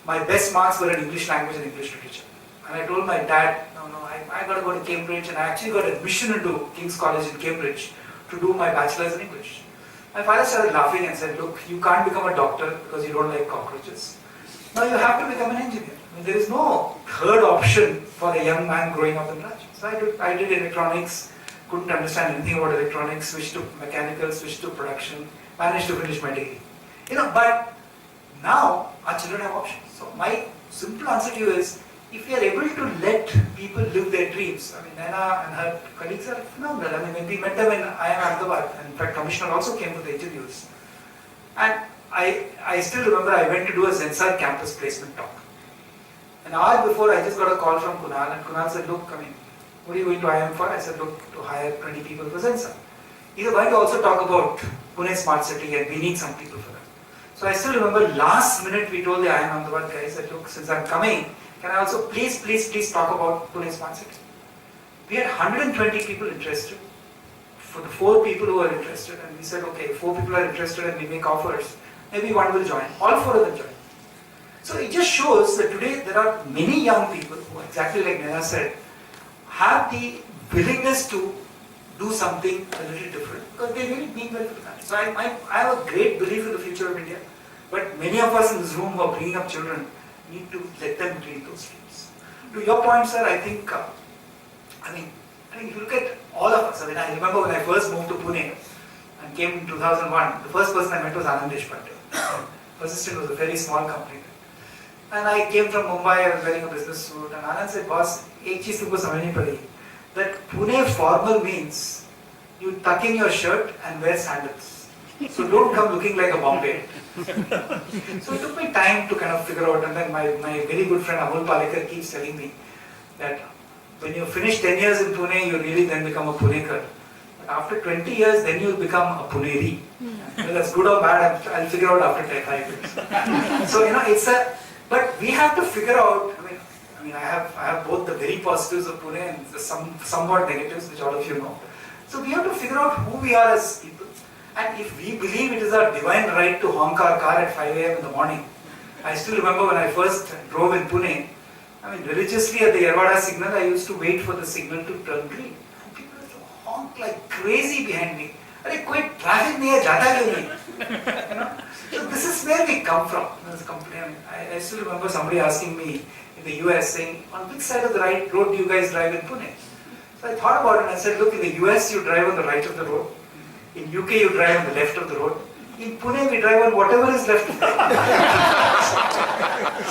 my best marks were in English language and English literature. And I told my dad, I got to go to Cambridge, and I actually got admission into King's College in Cambridge to do my bachelor's in English. My father started laughing and said, look, you can't become a doctor because you don't like cockroaches. Now you have to become an engineer. There is no third option for a young man growing up in Ranchi. So I did electronics, couldn't understand anything about electronics, switched to mechanical, switched to production, managed to finish my degree. But now our children have options. So my simple answer to you is, if we are able to let people live their dreams, Naina and her colleagues are phenomenal. When we met them in IIM Ahmedabad, in fact, Commissioner also came for the interviews. And I still remember I went to do a Zensar campus placement talk. An hour before, I just got a call from Kunal, and Kunal said, look, what are you going to IIM for? I said, look, to hire 20 people for Zensar. He was going to also talk about Pune Smart City, and we need some people for that. So I still remember last minute we told the IIM Ahmedabad guys that, look, since I'm coming, can I also please talk about Pune Smart City? We had 120 people interested. For the 4 people who are interested, and we said, okay, 4 people are interested and we make offers, maybe 1 will join. All 4 of them join. So it just shows that today there are many young people who, exactly like Naina said, have the willingness to do something a little different because they really mean well for the country. So I have a great belief in the future of India, but many of us in this room who are bringing up children need to let them dream those dreams. To your point, sir, I think if you look at all of us, I remember when I first moved to Pune and came in 2001, the first person I met was Anand Deshpande. Persistent was a very small company. And I came from Mumbai, I was wearing a business suit, and Anand said, boss, ek cheez tumko samajh nahi padi. That Pune formal means you tuck in your shirt and wear sandals. So don't come looking like a Bombay. So it took me time to kind of figure out, and then my very good friend Amol Palekar keeps telling me that when you finish 10 years in Pune, you really then become a Punekar. But after 20 years, then you become a Puneri. Whether that's good or bad, I'll figure out after 5 years. So, but we have to figure out, I have both the very positives of Pune and the somewhat negatives, which all of you know. So we have to figure out who we are as people. And if we believe it is our divine right to honk our car at 5 a.m. in the morning, I still remember when I first drove in Pune, religiously at the Yerwada signal, I used to wait for the signal to turn green. And people used to honk like crazy behind me. Arey, koi traffic nahi hai, jata kyun nahi? So this is where we come from. I still remember somebody asking me in the US saying, on which side of the right road do you guys drive in Pune? So I thought about it and I said, look, in the US you drive on the right of the road. In UK you drive on the left of the road. In Pune we drive on whatever is left of the road.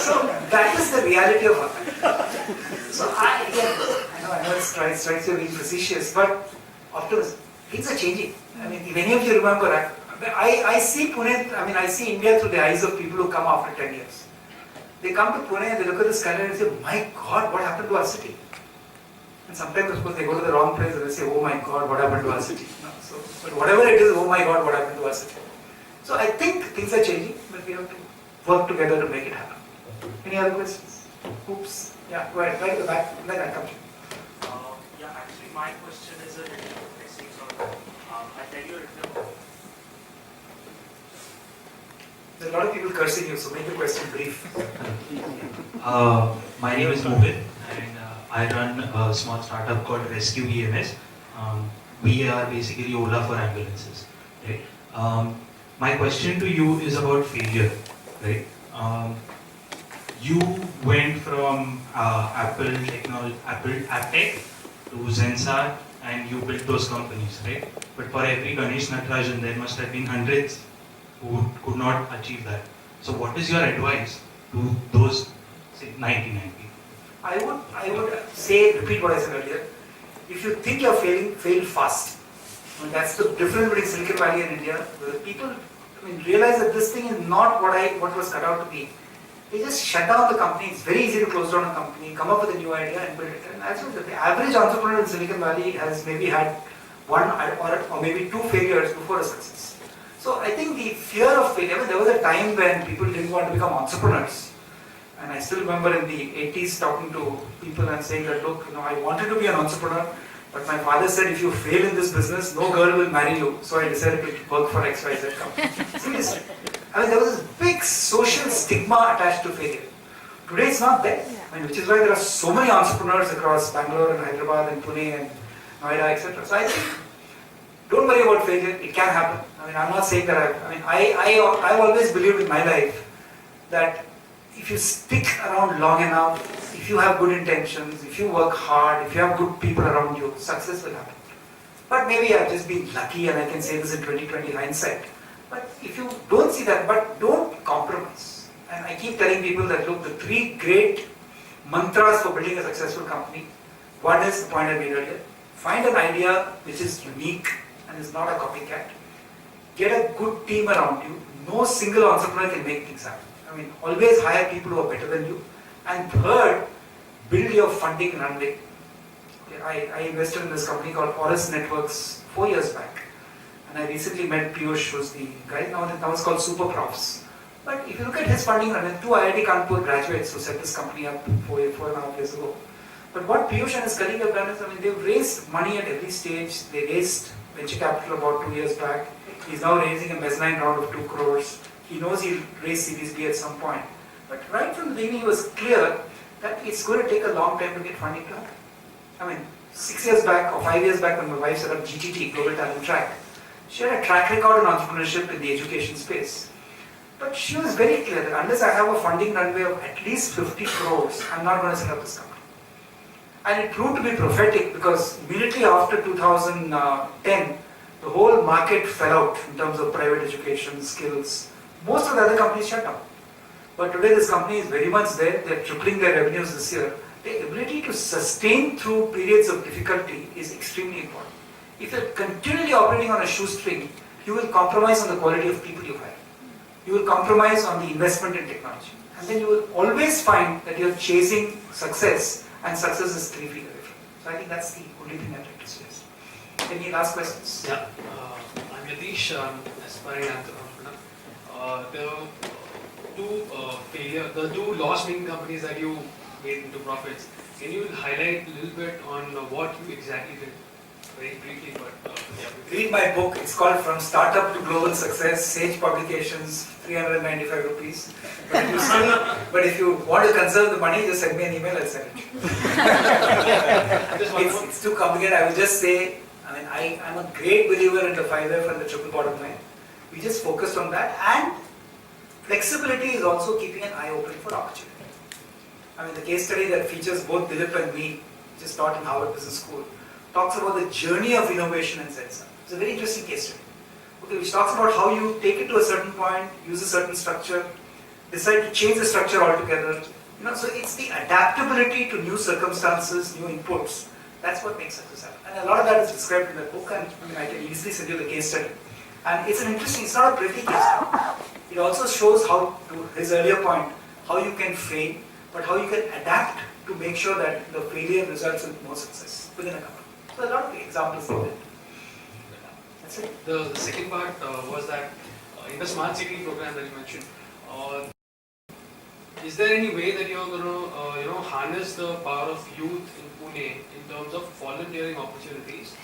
So that is the reality of our country. So I know it strikes you being facetious, but afterwards things are changing. If any of you remember, I see Pune, I see India through the eyes of people who come after 10 years. They come to Pune and they look at this country and say, my God, what happened to our city? And sometimes, of course, they go to the wrong place and they say, oh my God, what happened to our city? But whatever it is, oh my God, what happened to our city? So I think things are changing, but we have to work together to make it happen. Any other questions? Oops. Yeah, go ahead. Right at the back. Then I come to you. Actually, my question is a little basic. I tell you a little. There are a lot of people cursing you, so make the question brief. My name is Mohit, and I run a small startup called Rescue EMS. We are basically Ola for ambulances. Right? My question to you is about failure. Right? You went from Apple Aptech to Zensar, and you built those companies, right? But for every Ganesh Natarajan, there must have been hundreds who could not achieve that. So what is your advice to those, say, 99 people? I would say, repeat what I said earlier. If you think you're failing, fail fast. That's the difference between Silicon Valley and India. Where people realize that this thing is not what was cut out to be. They just shut down the company. It's very easy to close down a company, come up with a new idea and build it. And actually, the average entrepreneur in Silicon Valley has maybe had one or maybe 2 failures before a success. So I think the fear of failure, there was a time when people didn't want to become entrepreneurs. And I still remember in the 80s talking to people and saying that, look, I wanted to be an entrepreneur, but my father said if you fail in this business, no girl will marry you. So I decided to work for XYZ company. Seriously. There was this big social stigma attached to failure. Today it's not there. Which is why there are so many entrepreneurs across Bangalore and Hyderabad and Pune and Noida, etc. So I think, don't worry about failure. It can happen. I'm not saying that I've always believed in my life that if you stick around long enough, if you have good intentions, if you work hard, if you have good people around you, success will happen. But maybe I've just been lucky and I can say this in 2020 hindsight. But if you don't see that, but don't compromise. And I keep telling people that, look, the 3 great mantras for building a successful company. One is the point I made earlier. Find an idea which is unique and is not a copycat. Get a good team around you. No single entrepreneur can make things happen. Always hire people who are better than you. And third, build your funding runway. I invested in this company called Oris Networks 4 years back. And I recently met Piyush, who's the guy, now it's called Super Profs. But if you look at his funding runway, 2 IIT Kanpur graduates who set this company up 4.5 years ago. But what Piyush and his colleague have done is, they've raised money at every stage. They raised venture capital about 2 years back. He's now raising a mezzanine round of 2 crores. He knows he'll raise Series B at some point. But right from the beginning, he was clear that it's going to take a long time to get funding to happen. 6 years back or 5 years back when my wife set up GTT, Global Talent Track, she had a track record in entrepreneurship in the education space. But she was very clear that unless I have a funding runway of at least 50 crores, I'm not going to set up this company. And it proved to be prophetic because immediately after 2010, the whole market fell out in terms of private education, skills. Most of the other companies shut down. But today this company is very much there. They're tripling their revenues this year. The ability to sustain through periods of difficulty is extremely important. If you're continually operating on a shoestring, you will compromise on the quality of people you hire. You will compromise on the investment in technology. And then you will always find that you're chasing success, and success is 3 feet away from you. So I think that's the only thing I'd like to suggest. Any last questions? Yeah, I'm Yatish, aspiring entrepreneur. The two loss-making companies that you made into profits, can you highlight a little bit on what you exactly did? Very briefly, but yeah. Read my book. It's called From Startup to Global Success, Sage Publications, 395 rupees. But if you want to conserve the money, just send me an email, I'll send it. It's too complicated. I will just say, I'm a great believer in the 5F and the triple bottom line. We just focused on that, and flexibility is also keeping an eye open for opportunity. The case study that features both Dilip and me, just taught in Harvard Business School, talks about the journey of innovation in Zensa. It's a very interesting case study. Okay, which talks about how you take it to a certain point, use a certain structure, decide to change the structure altogether. So it's the adaptability to new circumstances, new inputs. That's what makes success happen. And a lot of that is described in the book, and I can easily send you the case study. And it's it's not a pretty case study. It also shows how, to his earlier point, how you can fail, but how you can adapt to make sure that the failure results in more success within a company. So a lot of examples of it. That's it. The second part was that in the smart city program that you mentioned, is there any way that you're going to harness the power of youth in Pune in terms of volunteering opportunities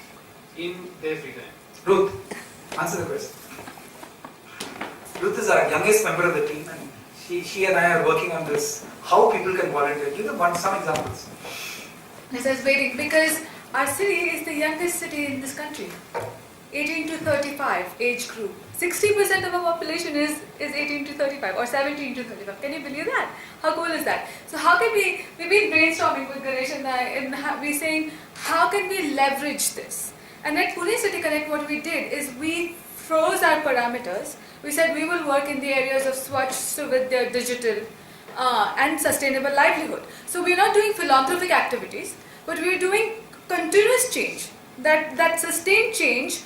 in their free time? Ruth, answer the question. Ruth is our youngest member of the team, and she and I are working on this. How people can volunteer. Give them some examples. Yes, I was waiting because our city is the youngest city in this country. 18 to 35 age group. 60% of our population is 18 to 35 or 17 to 35. Can you believe that? How cool is that? So how can we've been brainstorming with Ganesh and I, and we're saying, how can we leverage this? And at Pune City Connect, what we did is we froze our parameters. We said we will work in the areas of Swachh, Suvidya, digital, and sustainable livelihood. So we're not doing philanthropic activities, but we're doing continuous change. That sustained change,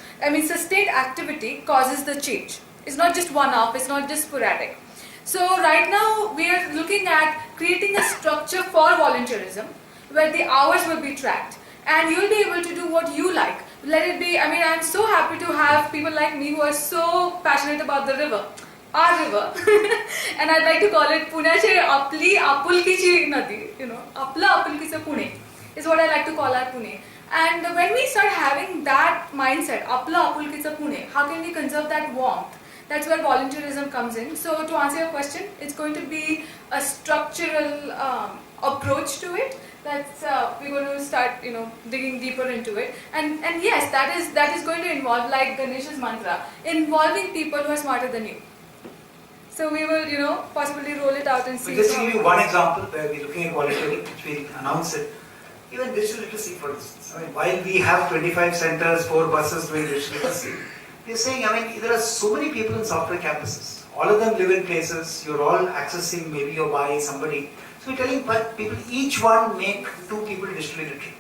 sustained activity causes the change. It's not just one-off, it's not just sporadic. So right now we are looking at creating a structure for volunteerism where the hours will be tracked and you'll be able to do what you like. Let it be, I'm so happy to have people like me who are so passionate about the river. Our river, and I'd like to call it Puneche Apli Apulkichi Nadi, Apla Apulkicha Pune is what I like to call our Pune. And when we start having that mindset, Apla Apulkicha Pune, how can we conserve that warmth? That's where volunteerism comes in. So to answer your question, it's going to be a structural approach to it. That's we're going to start, digging deeper into it. And yes, that is going to involve, like Ganesh's mantra, involving people who are smarter than you. So we will, possibly roll it out and see. We'll just give you one example where we're looking at volunteering, which we announce it. Even digital literacy, for instance. While we have 25 centers, 4 buses doing digital literacy, we're saying, there are so many people in software campuses. All of them live in places. You're all accessing maybe or by somebody. So we're telling people, each one make 2 people digitally literate.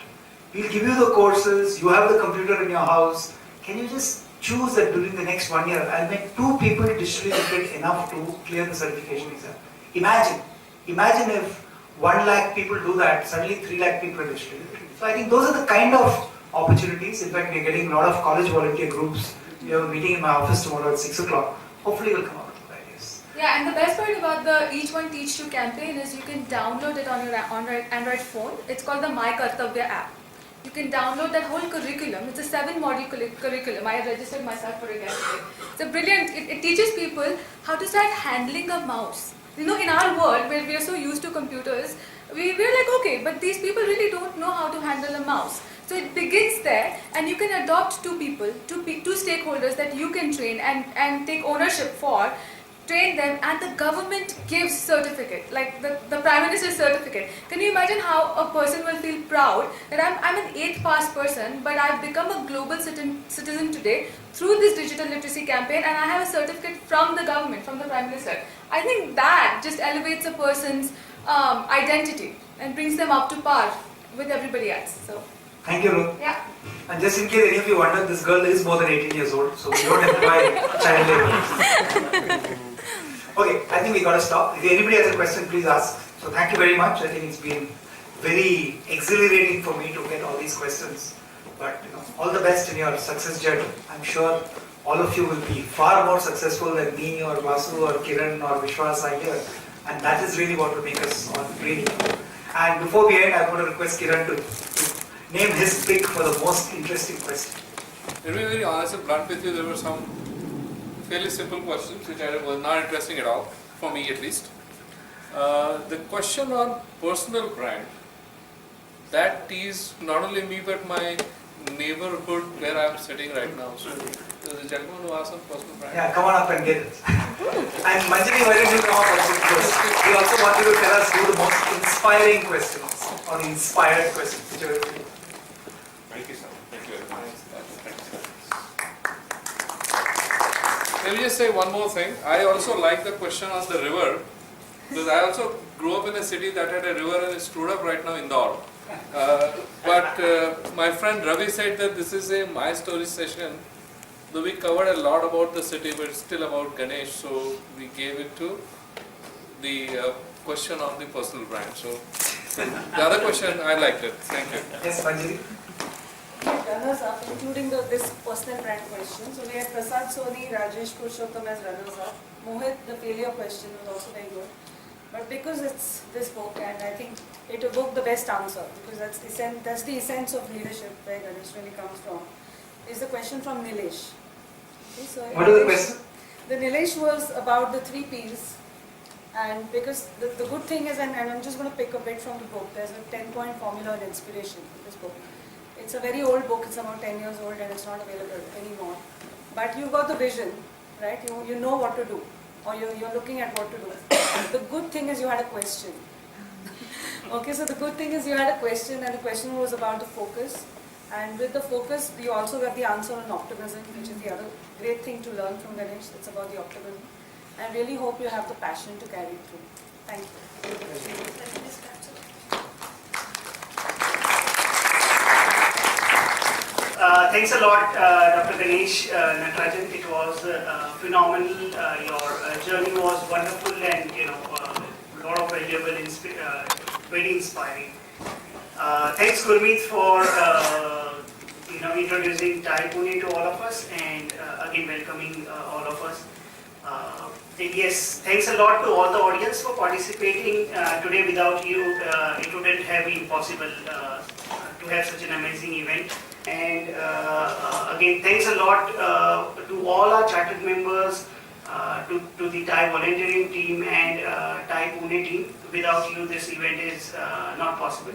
We'll give you the courses. You have the computer in your house. Can you just choose that during the next 1 year, I'll make 2 people digitally literate enough to clear the certification exam. Imagine if 1 lakh people do that, suddenly 3 lakh people are digitally literate. So I think those are the kind of opportunities. In fact, we're getting a lot of college volunteer groups. We have a meeting in my office tomorrow at 6 o'clock. Hopefully we'll come up with ideas. Yeah, and the best part about the Each One Teach Two campaign is you can download it on your Android phone. It's called the My Kartavya app. You can download that whole curriculum. It's a 7-module curriculum. I registered myself for it yesterday. It's a brilliant, it teaches people how to start handling a mouse. In our world where we are so used to computers, we're like, okay, but these people really don't know how to handle a mouse. So it begins there, and you can adopt two people, two stakeholders that you can train and take ownership for, train them, and the government gives certificate, like the Prime Minister's certificate. Can you imagine how a person will feel proud that I'm an 8th pass person, but I've become a global citizen today through this digital literacy campaign, and I have a certificate from the government, from the Prime Minister. I think that just elevates a person's identity and brings them up to par with everybody else. So. Thank you, Ruth. Yeah. And just in case any of you wonder, this girl is more than 18 years old, so we don't employ child labor. Okay, I think we got to stop. If anybody has a question, please ask. So thank you very much. I think it's been very exhilarating for me to get all these questions. But all the best in your success journey. I'm sure all of you will be far more successful than me or Vasu or Kiran or Vishwas are here. And that is really what will make us all really. And before we end, I'm going to request Kiran to name his pick for the most interesting question. To be very honest and blunt with you, there were some fairly simple questions which were not interesting at all, for me at least. The question on personal brand, that teased not only me but my neighborhood where I am sitting right now. So the gentleman who asked on personal brand. Yeah, come on up and get it. And Manjari, why don't you come up also first? We also want you to tell us who the most inspiring questions or the inspired questions. Whichever it is. Thank you, sir. Thank you very much. Let me just say one more thing. I also like the question on the river, because I also grew up in a city that had a river and it's screwed up right now in Indore. But my friend Ravi said that this is a My Story session. Though we covered a lot about the city, but it's still about Ganesh, so we gave it to the question on the personal brand. So the other question, I liked it. Thank you. Yes, Manjari. Runners up, including this personal brand question. So we had Prasad Soni, Rajesh Purushottam as runners up. Mohit, the failure question was also very good. But because it's this book, and I think it evoked the best answer, because that's the essence of leadership where Ganesh really comes from, is the question from Nilesh. Okay, so what is the question? The Nilesh was about the 3 P's. And because the good thing is, and I'm just going to pick a bit from the book, there's a 10-point formula and inspiration in this book. It's a very old book, it's about 10 years old and it's not available anymore. But you've got the vision, right? You know what to do, or you're looking at what to do. The good thing is you had a question. Okay, so the good thing is you had a question, and the question was about the focus. And with the focus, you also got the answer on optimism, which is the other great thing to learn from Ganesh. It's about the optimism. I really hope you have the passion to carry it through. Thank you. Thanks a lot, Dr. Ganesh Natarajan. It was phenomenal. Your journey was wonderful, and a lot of valuable, very inspiring. Thanks, Gurmeet, for introducing TiE Pune to all of us, and again welcoming all of us. Yes, thanks a lot to all the audience for participating today. Without you, it wouldn't have been possible to have such an amazing event. And again, thanks a lot to all our chartered members, to the TiE volunteering team and TiE Pune team. Without you, this event is not possible.